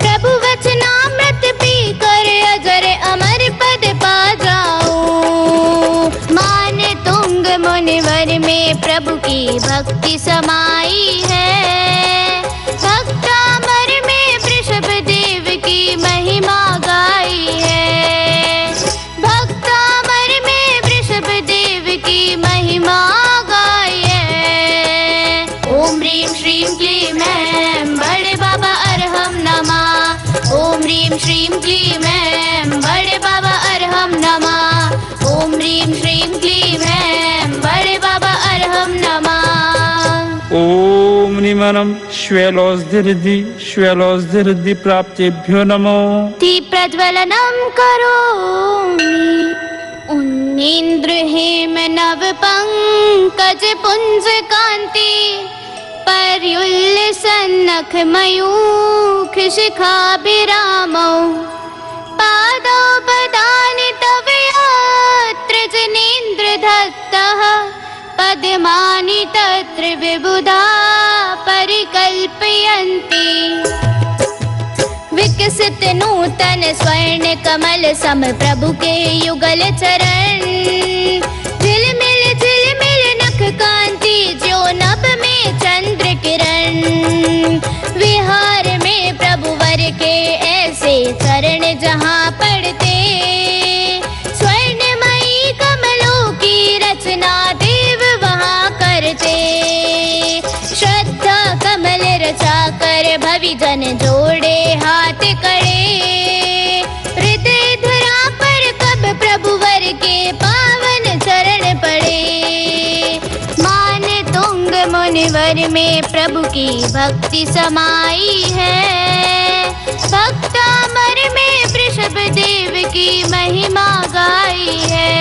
प्रभु वचनामृत पी कर अजर अमर पद पा जाऊं। मान तुंग मुनिवर में प्रभु की भक्ति समाई है। भक्तामर में वृषभ देव की महिमा गाई है। भक्तामर में वृषभ देव की महिमा गाई है। ओम ह्रीं श्रीं क्लीं ऐं बड़े बाबा अरहम नमः। ओम ह्रीं श्रीं क्लीं ऐं बड़े बाबा अरहम नमः। ओम ह्रीं श्रीं क्लीं ऐं बड़े बाबा अरहम नमः। ओम निमरम श्वेलोषधिर्दि प्राप्तेभ्यो नमो। दीप प्रज्वलनम करोमि उन्नीन्द्र हेम नव पंकज पुंज कांति पर्युल्लसन्नख मयूख शिखाभिरामौ पादौ पदानि तव यत्र जनेन्द्र दत्तः पद्मानि तत्र विबुधा परिकल्पयन्ति। विकसित नूतन स्वर्ण कमल सम प्रभु के युगल चरण। झिलमिल नख कांति जो नभ में चंद्र किरण। विहार में प्रभु वर के ऐसे चरण जहाँ पड़ते। स्वर्णमयी कमलों की रचना देव वहाँ करते। श्रद्धा कमल रचा कर भवि जन जोड़े हाथ कड़े। हृदय धरा पर कब प्रभु वर के पावन चरण पड़े। मान तुंग मुनिवर में प्रभु की भक्ति समाई है। भक्तामर में वृषभ देव की महिमा गाई है।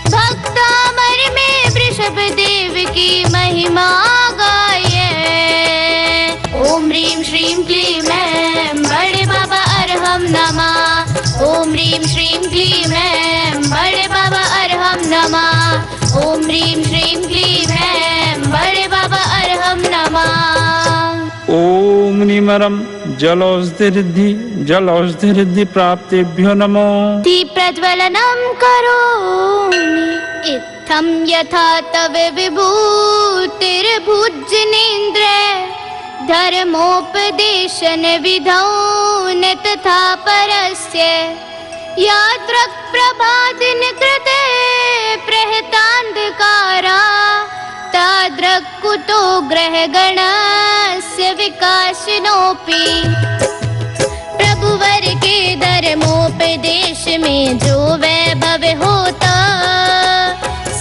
भक्तामर में वृषभ देव की महिमा गाई है। ओम ह्रीं श्रीं क्लीं ऐं बड़े बाबा अरहम नमः। ओम ह्रीं श्रीं क्लीं ऐं बड़े बाबा अरहम नमः। ओम ह्रीं श्रीं क्लीं ऐं बड़े बाबा अरहम नमः। ओम निमरम जलौषधिरिद्धि प्राप्तेभ्यो नमो। दीप्रज्वलनं करोमि इत्थं यथा तव विभूतिर्भुजनेन्द्र धर्मोपदेशन विधौ न तथा परस्य यात्रक् प्रभादिन कृते प्रहतान्धकारा तादृक् कुतो ग्रहगणस्य विकासिनोऽपि प्रभुवर के धर्मोपदेश में जो वैभव होता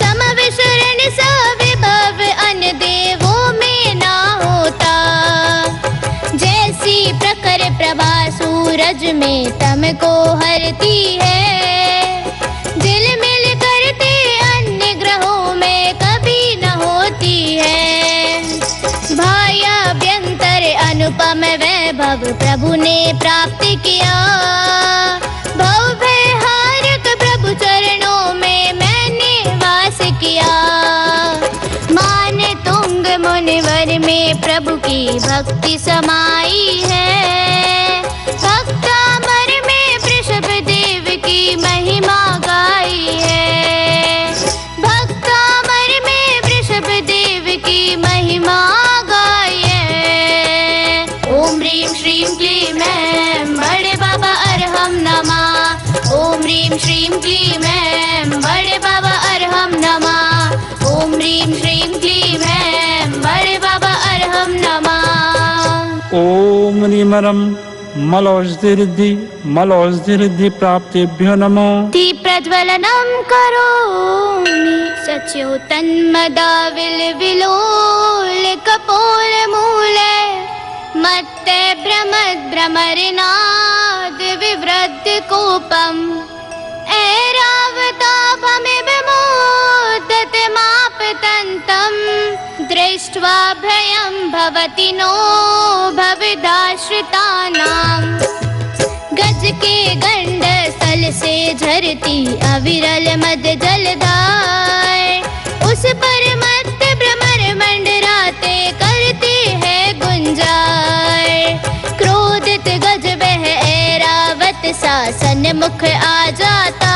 समविशरण सविभव अन्य देवों में ना होता। जैसी प्रखर प्रभा सूरज में तमको हरती है झिलमिल करते अन्य ग्रहों में कभी न होती है। भायाभ्यंतर अनुपम वैभव प्रभु ने प्राप्त किया भवभयहारक प्रभु चरणों में मैंने वास किया। मान तुंग मुनिवर में प्रभु की भक्ति समाई है भक्तामर में वृषभ देव की महिमा गाई है भक्तामर में वृषभ देव की महिमा गाई है। ओम ह्रीं श्रीं क्लीं ऐं बड़े बाबा अरहम नमः। ओम ह्रीं श्रीं क्लीं ऐं बड़े बाबा अरहम नमः। ओम ह्रीं श्रीं क्लीं ऐं बड़े बाबा अरहम नमः। ओम नीमरम मलौषधिरिद्धि प्राप्तेभ्यो नमो। दीप्रज्वलनं करोमि सच्योतन्मदाविलविलोल कपोलमूले मत्ते भ्रमरनाद विवृद्ध कोपम् ऐरावताभमिव मोदत मापतन्तम् दृष्ट्वा भयं भवति नो भविदाश्रितानाम्। गज के गंड स्थल से झरती अविरल मद जलधार उस पर मत भ्रमर मंडराते करते हैं गुंजार। क्रोधित गज वह ऐरावत सा सन्मुख आ जाता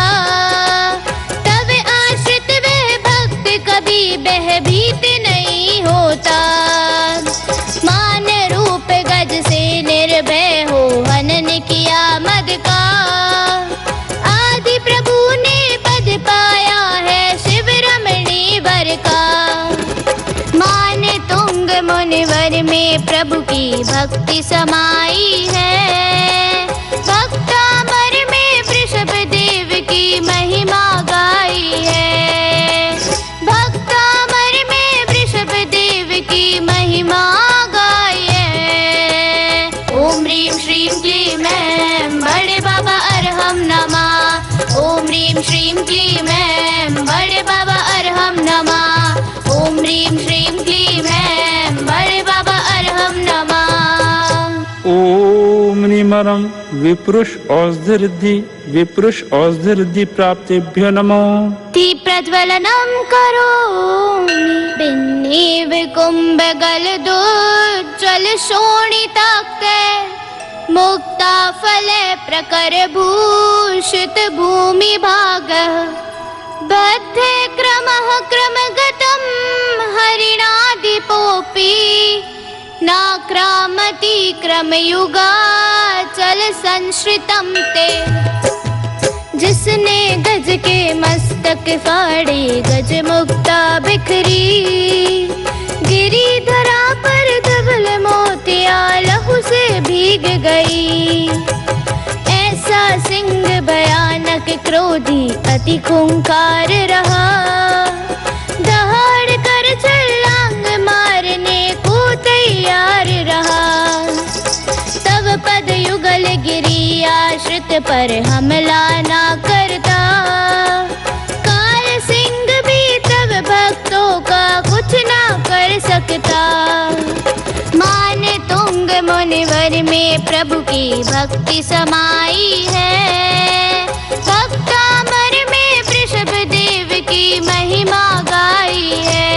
तब आश्रित वह भक्त कभी भयभीत नहीं होता। मान रूप गज से निर्भय हो हनन किया मद का आदि प्रभु ने पद पाया है शिव रमणी वर का। मान तुंग मुनिवर में प्रभु की भक्ति समाई है भक्तामर में वृषभ देव की महिमा गाई है भक्तामर में वृषभ देव की महिमा गाई है। ओम ह्रीं श्रीं क्लीं ऐं बड़े बाबा अरहम नमः। ओम ह्रीं श्रीं क्लीं ऐं बड़े बाबा अरहम नमः। ओम ह्रीं श्रीं क्लीं ऐं बड़े बाबा अरहम नमः। ओम नीमरम विप्रुष औषधिरिद्धि प्राप्तेभ्यो नमो। दीप्रज्वलनं करोमि बिन्नीव कुम्भगलदोज्ज्वल शोणिताक्ते मुक्ता फले प्रकर भूषित भूमि भागः बद्धे क्रमः क्रमगतं हरिणादिपोऽपि नाक्रामति क्रमयुगाचल संश्रितं ते। जिसने गज के मस्तक फाड़े गज मुक्ता बिखरी गिरिधरा पर धवल मोतिया लहू से भीग गई। ऐसा सिंह भयानक क्रोधी अति खूंखार रहा दहाड़ कर छलांग मारने को तैयार रहा। तब पद युगल गिरी आश्रित पर हमला ना करता काल सिंह भी तब भक्तों का कुछ ना कर सकता। मान तुंग मुनिवर में प्रभु की भक्ति समाई है भक्तामर में वृषभ देव की महिमा गाई है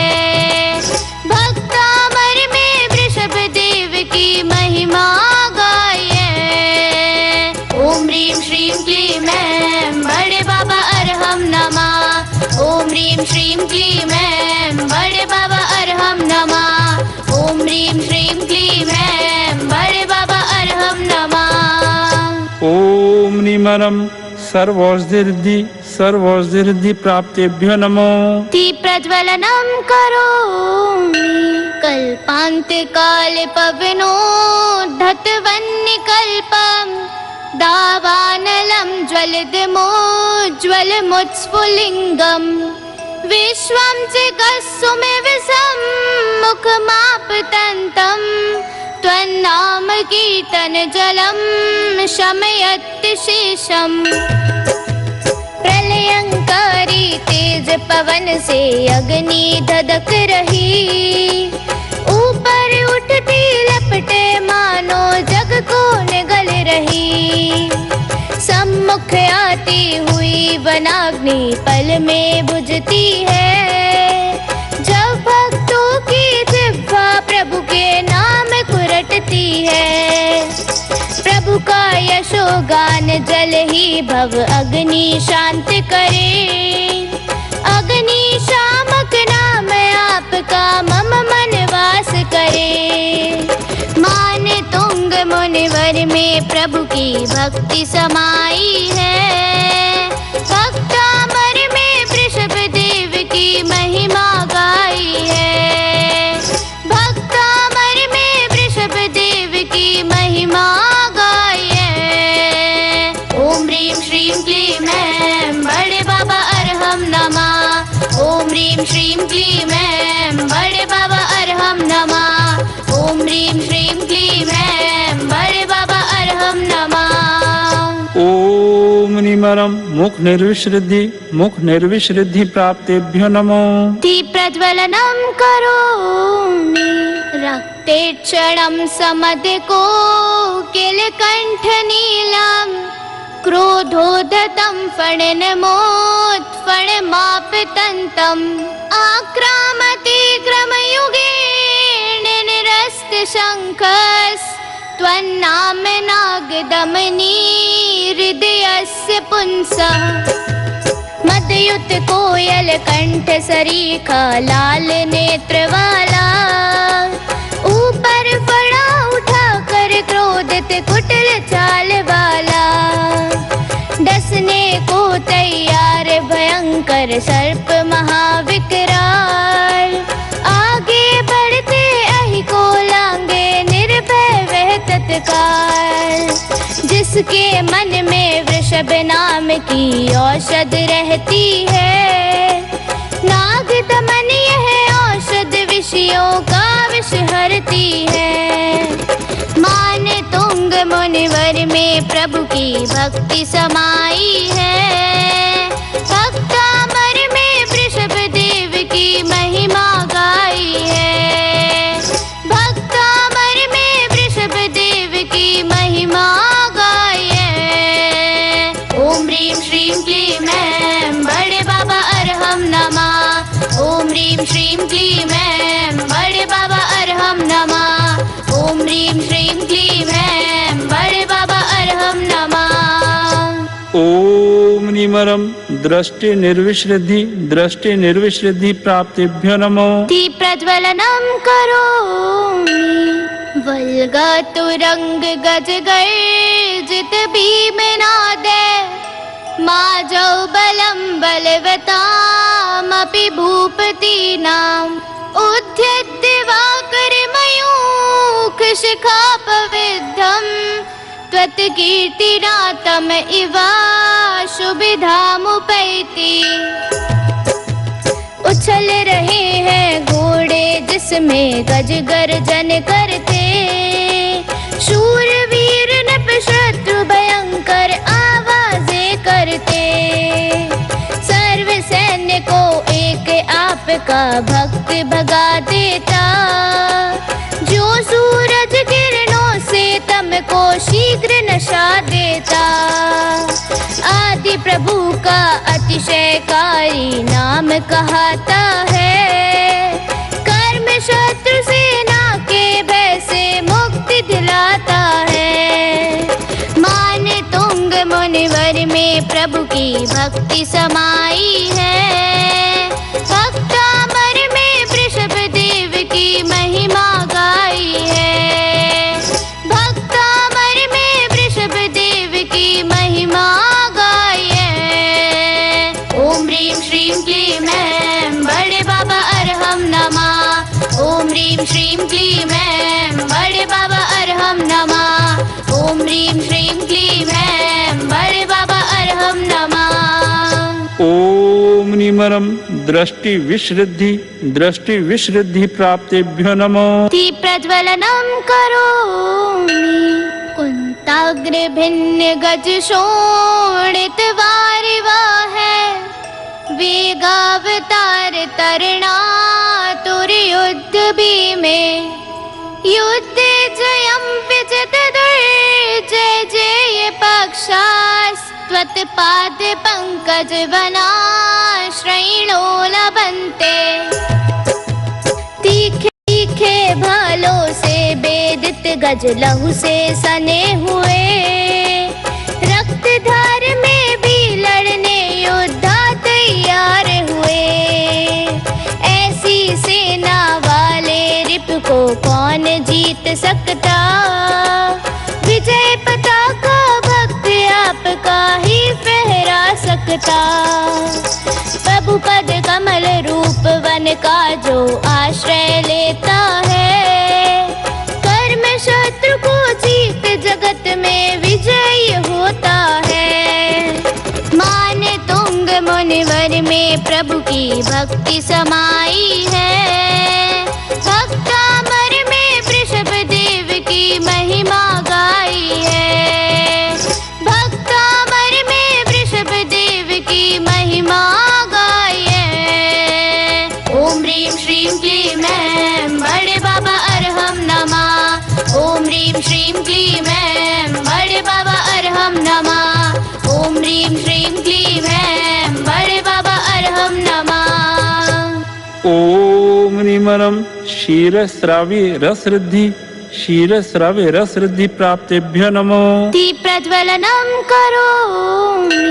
भक्तामर में वृषभ देव की महिमा गाई निमरम सर्वौषधिरिद्धि सर्वौषधिरिद्धि प्राप्तेभ्यो नमो। प्रज्वलनं करोमि कल्पान्ते काले पवनोद्धतवह्निकल्पम् दावानलं ज्वलदमोज्ज्वलमुत्स्फुलिङ्गम् विश्वं चिकस्सुमिविषं मुखमापतन्तम् त्वन्नाम कीर्तनजलं शमयति शेषम्। प्रलयंकारी तेज पवन से अग्नि धधक रही ऊपर उठती लपटे मानो जग को निगल रही। सम्मुख आती हुई वनाग्नि पल में बुझती है जब भक्तों की जिह्वा प्रभु के नाम कुरटती है। प्रभु का यशोगान जल ही भव अग्नि शांत करे अग्नि शामक नाम आपका मम मन वास करे। माने तुंग मुनिवर में प्रभु की भक्ति समाई है भक्तामर में वृषभ देव की महिमा गाई है भक्तामर में वृषभ देव की महिमा गाई है। ओम ह्रीं श्रीं क्लीं ऐं बड़े बाबा अरहम नमः। ओम ह्रीं श्रीं क्लीं ऐं बड़े बाबा अरहम नमः। ओम ह्रीं श्रीं क्लीं ऐं बड़े बाबा अरहम नमः। ओम निमरम मुख निर्विश्रिद्धि प्राप्तेभ्यो नमो। प्रज्वलनं करोमि रक्तेक्षणं समधिको किलकण्ठनीलं क्रोधोद्धतं फणिनमोत्फणमापतन्तम् आक्रामति क्रमयुगेण निरस्तशङ्खस्त्वन्नाम नागदमनी हृदयस्य पुंसः। मदयुत कोयल कंठ सरीखा लाल नेत्र वाला ऊपर फड़ा उठा कर क्रोधित कुटिल चाल वाला डसने को तैयार भयंकर सर्प महाविकराल आगे बढ़ते अहि को लांगे निर्भय वह तत्काल। जिसके मन में वृषभ नाम की औषध रहती है नाग दमन यह औषध विषयों का विष हरती है। माने तुंग मुनिवर में प्रभु की भक्ति समाई है भक्तामर में वृषभ देव की महिमा गाई है भक्तामर में वृषभ देव की महिमा गाई है। ओम ह्रीं श्रीं क्लीं ऐं बड़े बाबा अरहम नमः। ओम ह्रीं श्रीं क्लीं ऐं बड़े बाबा अरहम नमः। ओम ह्रीं श्रीं क्लीं ऐं बड़े बाबा अरहम नमः। ओम निमरम दृष्टि निर्विश्रिद्धि प्राप्तेभ्यो नमो। प्रज्वलनं करोमि वल्गतुरंग गज गर्जित भीमनादे माजौ बलं बलवतामपि भूपतीनाम् उद्यद्य वाकरमयूख शिखापविद्धम् त्वत्कीर्तिना तम इवा शुभिधामुपैति। उछल रहे हैं घोड़े जिसमें गज गर्जन करते शूरवीर नप शत्रु भयंकर आवाजें करते। सर्व सैन्य को एक आपका भक्त भगा देता जो सूरज किरणों से तम को शीघ्र नशा देता। आदि प्रभु का अतिशयकारी नाम कहाता है कर्म शत्रु सेना के भय से मुक्ति दिलाता है। माने तुंग मुनिवर में प्रभु की भक्ति समाई है भक्तामर में वृषभ देव की महिमा गाई है भक्तामर में वृषभ देव की महिमा श्रीं क्लीं ऐं बड़े बाबा अरहम नमः। ओम ह्रीं श्रीं क्लीं ऐं बड़े बाबा अरहम नमः। ओम निमरम दृष्टि विश्रुद्धि प्राप्तेभ्यो नमो। प्रज्वलनं करोमि कुंताग्र भिन्न गज शोणित वारिवाहे वेगावतार तरणा तुर युद्ध भीमे युद्ध जयं विजित दुर्जय जय पक्षास्त्वत् पाद पंकज वना श्रैणो लभन्ते। तीखे भालों से बेदित गज लहू से सने हुए रक्त धार में भी लड़ने योद्धा तैयार हुए। ऐसी सेना वाले रिप को कौन जीत सकता विजय पताका भक्त आपका ही फहरा सकता। प्रभु पद कमल रूप वन का जो आश्रय लेता है कर्म शत्रु को जीत जगत में विजय होता है। मान तुंग मुनिवर में प्रभु की भक्ति समाई है भक्तामर में वृषभ देव की महिमा गाई है। भक्तामर में वृषभ देव की महिमा गाई है। ओम ह्रीं श्रीं क्लीं ऐं बड़े बाबा अरहम नमः। ओम ह्रीं श्रीं क्लीं ऐं बड़े बाबा अरहम नमः। ओम ह्रीं श्रीं क्लीं ऐं बड़े बाबा अरहम नमः। ओम निमरम क्षीरस्रावी रसऋद्धि प्राप्तेभ्यो नमो। प्रज्वलनं करोमि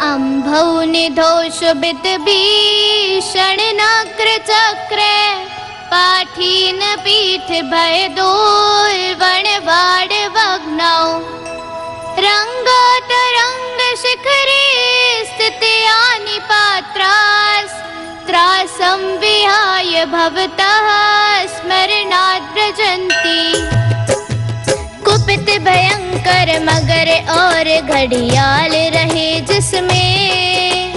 अम्भौ निधौ शुभित भीषण नग्र चक्रे पाठीन पीठ भय दूर वण वाड़ वग्नौ रंग तरंग शिखरे स्थित्यानि पात्रास् त्रासं विहाय भवतः स्मरणात् व्रजन्ति। कुपित भयंकर मगर और घड़ियाल रहे जिसमें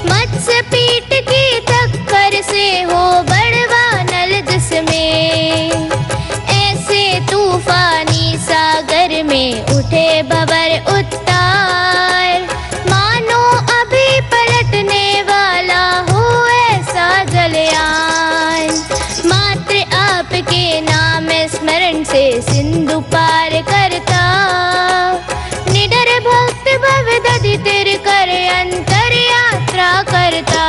मत्स्य पीठ की टक्कर से हो बड़वा नल जिसमें ऐसे तूफानी सागर में उठे भंवर उत्तार मानो अभी पलटने वाला हो ऐसा जलयान। मात्र आपके नाम स्मरण से सिंधु पार करता निडर भक्त भव दधि तिर कर अंतर यात्रा करता।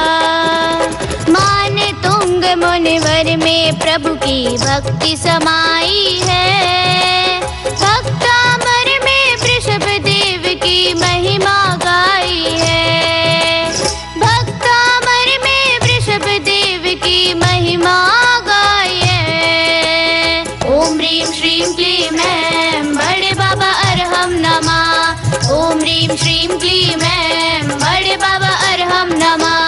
मान तुंग मुनिवर में प्रभु की भक्ति समाई है भक्तामर में वृषभ देव की महिमा गाई है। भक्तामर में वृषभ देव की महिमा गाई है। ओम ह्रीं श्रीं क्लीं ऐं बड़े बाबा अरहम नमः। ओम ह्रीं श्रीं क्लीं ऐं बड़े बाबा अरहम नमः।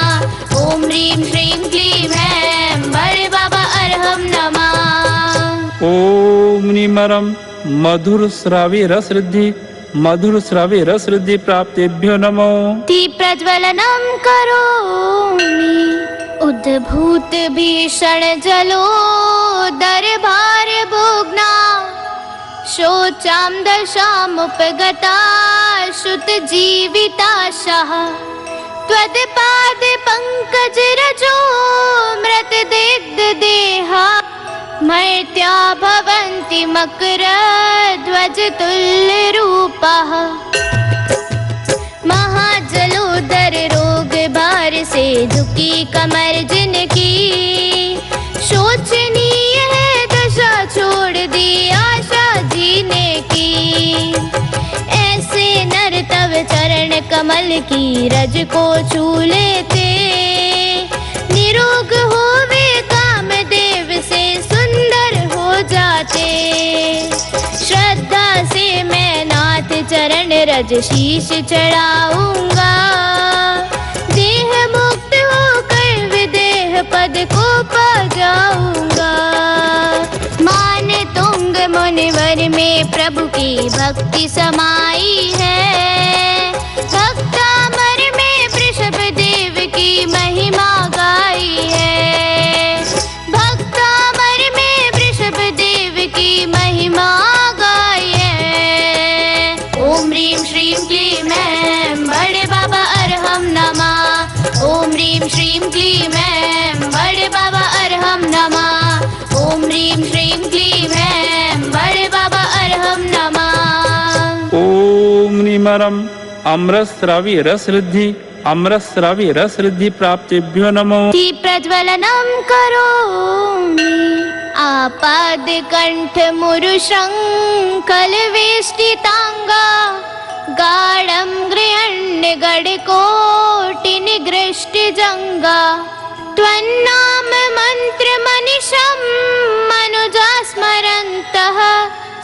ओम ह्रीं श्रीं क्लीं ऐं बड़े बाबा अरहम नमः। ओम निमरम मधुर श्रावी रसऋद्धि प्राप्तेभ्यो नमो। प्रज्वलनं करोमि उद्भूत भीषण जलो दरबार भोगना शोचां दशामुपगता श्रुत जीविताशः त्वत्पाद पंकज रजो मृत दिग्ध देहा मर्त्या भवन्ति मकर ध्वज तुल्य रूपः। महाजलोदर रोग भार से झुकी कमर जिनकी शोचनीय है दशा छोड़ दी आशा जीने की। ऐसे नर तव चरण कमल की रज को छू लेते निरोग होवे कामदेव से सुंदर हो जाते। श्रद्धा से मैं नाथ चरण रज शीश चढ़ाऊंगा देह मुक्त होकर विदेह पद को पा जाऊंगा। मुनिवर में प्रभु की भक्ति समाई है। भक्तामर में वृषभ देव की महिमा गाई है। भक्तामर में वृषभ देव की महिमा गाई है। ओम ह्रीं श्रीं क्लीं ऐं बड़े बाबा अरहम नमः। ओम ह्रीं श्रीं क्लीं ऐं बड़े बाबा अरहम नमः। ओम ह्रीं श्रीं क्लीं ऐं बड़े बाबा अरहम नमः। ओम निमरम अमृतस्रावी रसरिद्धि अमृतस्रावी रसरिद्धि प्राप्तिभ्यो नमो। प्रज्वलनम करोमि आपादकंठ मुरुशंकल वेष्टितांगा गाढ़ं गृहण्य गडकोटि निगृष्टि जंगा त्वन्नाम मंत्र मनिषं मनुजा स्मरन्तः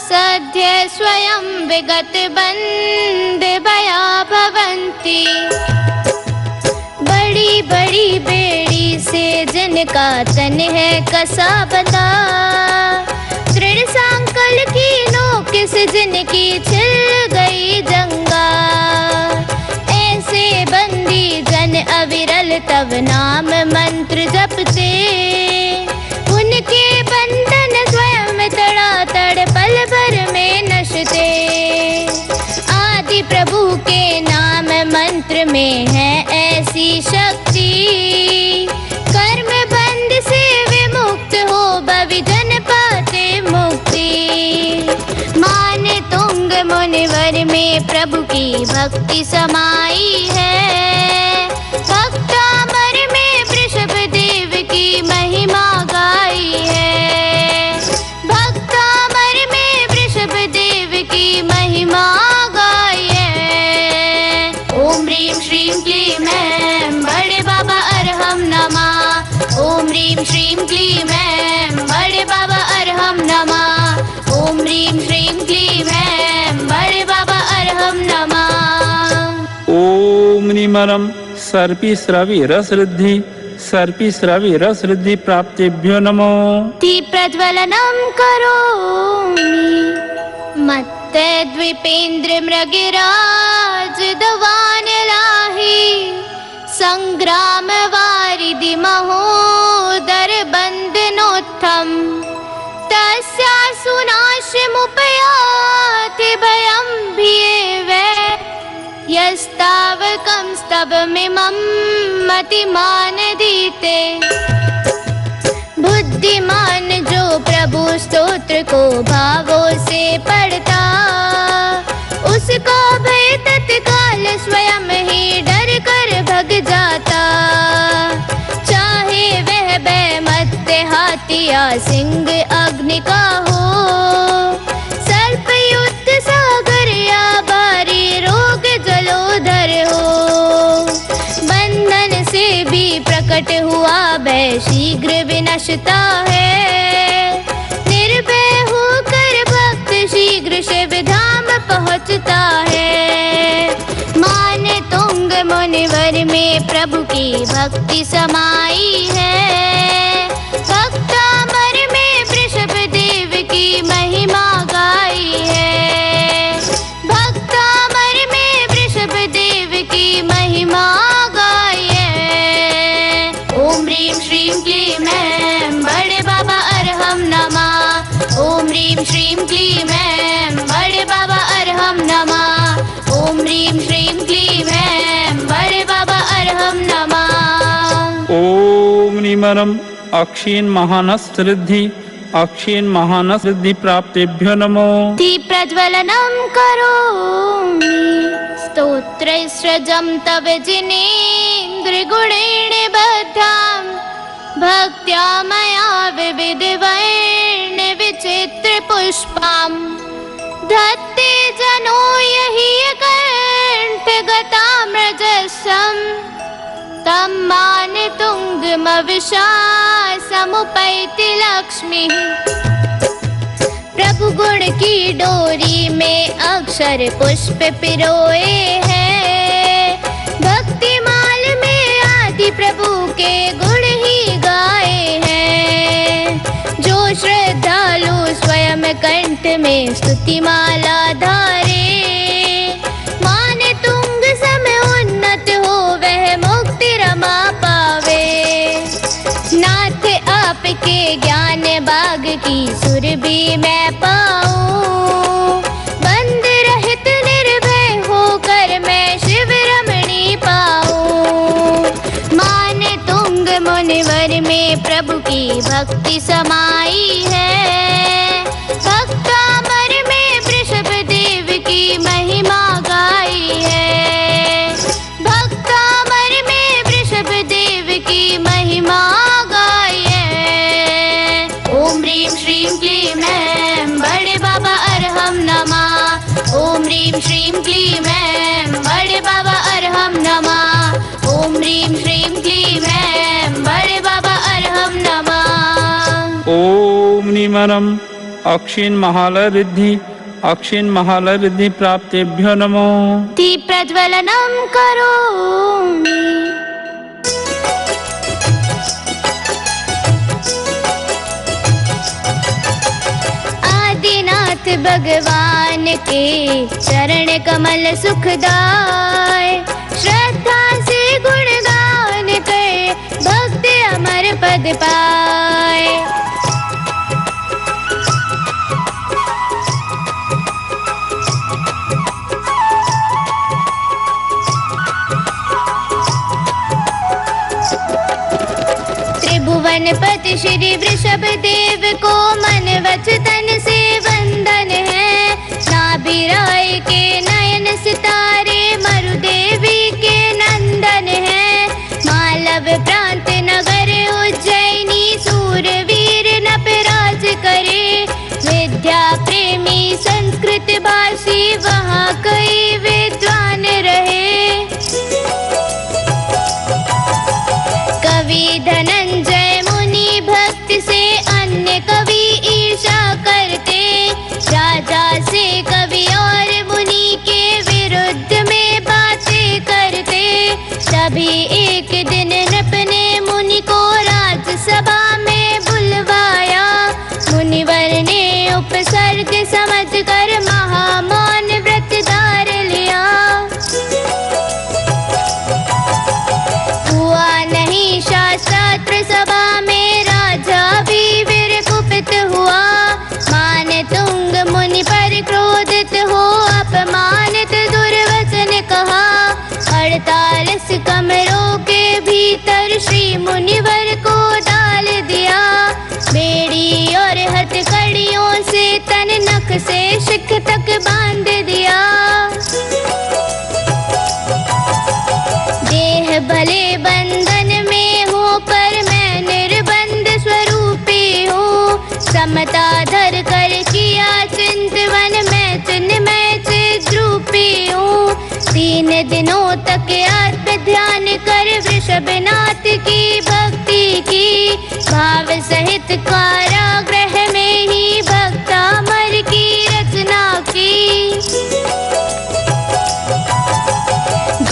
सद्य स्वयं विगत बंद भया भवन्ति। बड़ी बड़ी बेड़ी से जिनका तन है कसा बंधा दृढ़ सांकल की नोक से जिनकी छिल गई जंगा ऐसे बंदी जन अविरल तब नाम मंत्र जपते उनके बंधन स्वयं तड़ातड़ पल भर में नशते। आदि प्रभु के नाम मंत्र में है ऐसी शक्ति कर्म बंध से विमुक्त हो भविजन पाते मुक्ति। मान तुंग मुनिवर में प्रभु की भक्ति समाई है। भक्तामर में वृषभ देव की महिमा गाई है। भक्तामर में वृषभ देव की महिमा गाई है। ओम ह्रीं श्रीं क्लीं ऐं बड़े बाबा अरहम नमः। ओम ह्रीं श्रीं क्लीं ऐं बड़े बाबा अरहम नमः। ओम ह्रीं श्रीं क्लीं ऐं बड़े बाबा अरहम नमः। ओम निमरम सर्पी स्रावी रसरिद्धि सर्पी स्रावी रसरिद्धि प्राप्तिभ्यो नमो। प्रज्वलनम करोमि मत्त द्विपेन्द्र मृगराज दवान लाहि संग्राम वारिधि महोदर बंदनोत्थम तस्या सुनाशमुपयाति भयं भीवे यस्तावकं स्तवमिमं मतिमान दीते। बुद्धिमान जो प्रभु स्तोत्र को भावों से पढ़ता उसको भय तत्काल स्वयं ही डर कर भग जाता। चाहे वह बेमत्त हाथी या सिंह अग्नि का हो सर्प युद्ध सागर या भारी रोग जलोधर हो बंधन से भी प्रकट हुआ भय शीघ्र विनशता है। निर्भय होकर भक्त शीघ्र शिव धाम पहुँचता है। मान तुंग मुनिवर में प्रभु की भक्ति समाई है। भक्तामर में वृषभ देव की महिमा गाई है। भक्तामर में वृषभ देव की महिमा गाई है। ओम ह्रीं श्रीं क्लीं ऐं बड़े बाबा अरहम नमः। ओम ह्रीं श्रीं क्लीं ऐं बड़े बाबा अरहम नमः। ओम ह्रीं श्रीं क्लीं ऐं बड़े बाबा अरहम नमः। ओम निमरम अक्षीण महानस रिद्धि अक्षीण महानस रिद्धि प्राप्तिभ्यो नमो। प्रज्वलनम करोमि स्तोत्र सृजं तव जिनेन्द्र गुणेन बद्धां भक्त्या मया विविध वर्ण विचित्र पुष्पाम् धत्ते जनो यहि कंठ गताम्रजसम् तं मान तुंगमविशा समुपैति लक्ष्मीः। प्रभु गुण की डोरी में अक्षर पुष्प पिरोए हैं। भक्ति माल में आदि प्रभु के गुण ही गाए हैं। जो श्रद्धालु स्वयं कंठ में स्तुति माला धारे। माने तुंग सम उन्नत हो वह मुक्ति रमा पावे। नाथ आपके ज्ञान बाग की सुरभि मैं पाऊं। बंद रहित निर्भय होकर मैं शिव रमणी पाऊं। माने तुंग मुनिवर में प्रभु की भक्ति समाई है। भक्तामर में वृषभ देव की महिमा गाई है। भक्तामर में वृषभ देव की महिमा गाई है। ओम ह्रीं श्रीं क्लीं ऐं बड़े बाबा अरहम नमः। ओम ह्रीं श्रीं क्लीं ऐं बड़े बाबा अरहम नमः। ओम ह्रीं श्रीं क्लीं ऐं बड़े बाबा अरहम नमः। ओम निमरम अक्षीण महालय रिद्धि अक्षीण महालय रिद्धि प्राप्तेभ्यो नमो। दीप प्रज्वलनम करोमि। आदिनाथ भगवान के चरण कमल सुखदाय। श्रद्धा से गुणगान कर भक्त अमर पद पाए। त्रिभुवनपति श्री वृषभ देव को मन वच तन से वंदन है। नाभि राय के नयन सितारे मरुदेवी के नंदन है। मालव प्रांत नगर उज्जैनी सूरवीर नपराज करे। विद्या प्रेमी संस्कृत भाषी वहाँ कई विद्वान रहे। कवि धनंजय मुनि भक्ति से अन्य कवि ईर्षा करते। राजा से कवि और मुनि के विरुद्ध में बातें करते। तभी एक दिन नृप ने मुनि को राजसभा में बुलवाया। मुनिवर ने उपसर्ग समझकर महामौन व्रत धार लिया। हुआ नहीं शास्त्र सभा में राजा भी विकुपित हुआ। मान तुंग मुनि पर क्रोधित हो अपमानित दुर्वचन कहा। 48 कमरों के भीतर श्री मुनिवर को डाल दिया। बेड़ी और हथकड़ियों से तन नख से शिख तक बांध दिया। देह भले बंधन में हो पर मैं निर्बंध स्वरूपी हूँ। समता धर कर किया चिंतवन मैं चिन्मय चिद्रूपी हूँ। 3 दिनों तक आत्म ध्यान कर वृषभनाथ की भक्ति की। भाव सहित कारागृह में ही भक्तामर की रचना की।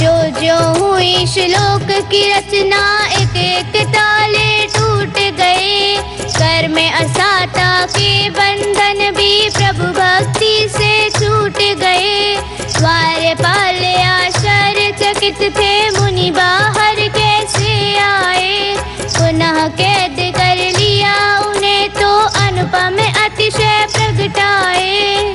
जो जो हुई श्लोक की रचना एक एक ताले टूट गए। कर में असाता के बंधन भी प्रभु भक्ति से छूट गए। द्वारपाल आश्चर्यचकित थे मुनि बाहर कैसे आए। पुनः कैद कर लिया उन्हें तो अनुपम अतिशय प्रगटाए।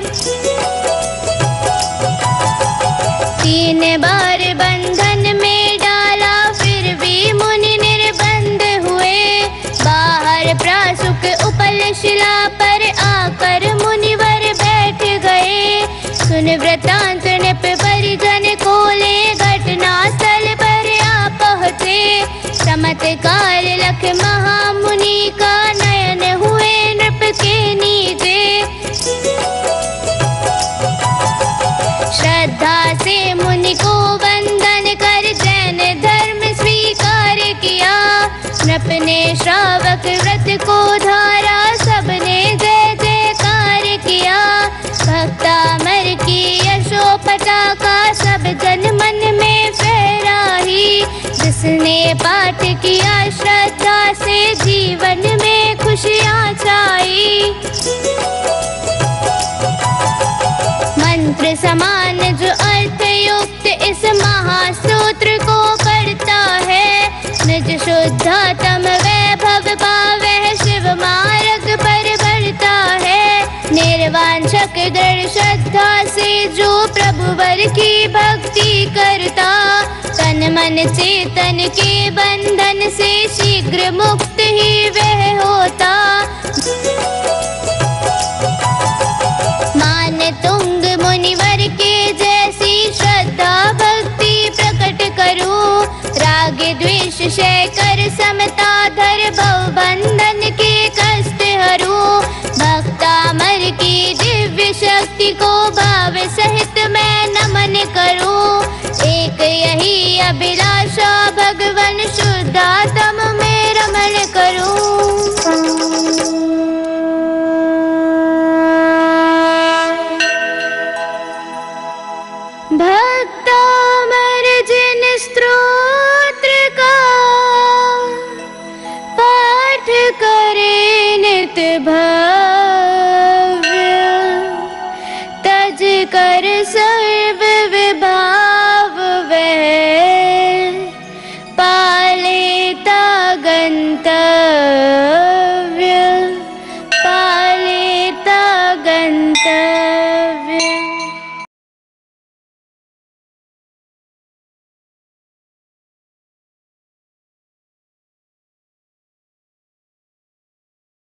3 बार बंधन में डाला फिर भी मुनि निर्बंध हुए। बाहर प्रासुक उपल शिला पर आकर मुनिवर बैठ गए। सुन वृतांत नृप परिजन खोले घटना स्थल पर आ पहुँचे। चमत्कार लख महामुनि का नयन हुए नृप के नीचे। श्रद्धा से मुनि को वंदन कर जैन धर्म स्वीकार किया। नृप ने श्रावक व्रत को धारा सबने जय जयकार किया। भक्तामर की यशो पताका सब जन मन में फहराई। जिसने पाठ किया श्रद्धा से जीवन में खुशियाँ छाई। शब्द समान जो अर्थ युक्त इस महासूत्र को करता है। निज शुद्धतम वैभव पावे शिव मार्ग पर बढ़ता है। निर्वांछक दृढ़ श्रद्धा से जो प्रभु वर की भक्ति करता, तन मन चेतन के बंधन से शीघ्र मुक्त ही वह होता। मान तुंग मुनिवर के जैसी श्रद्धा भक्ति प्रकट करूं, राग द्वेष क्षय कर समता धर भव बंधन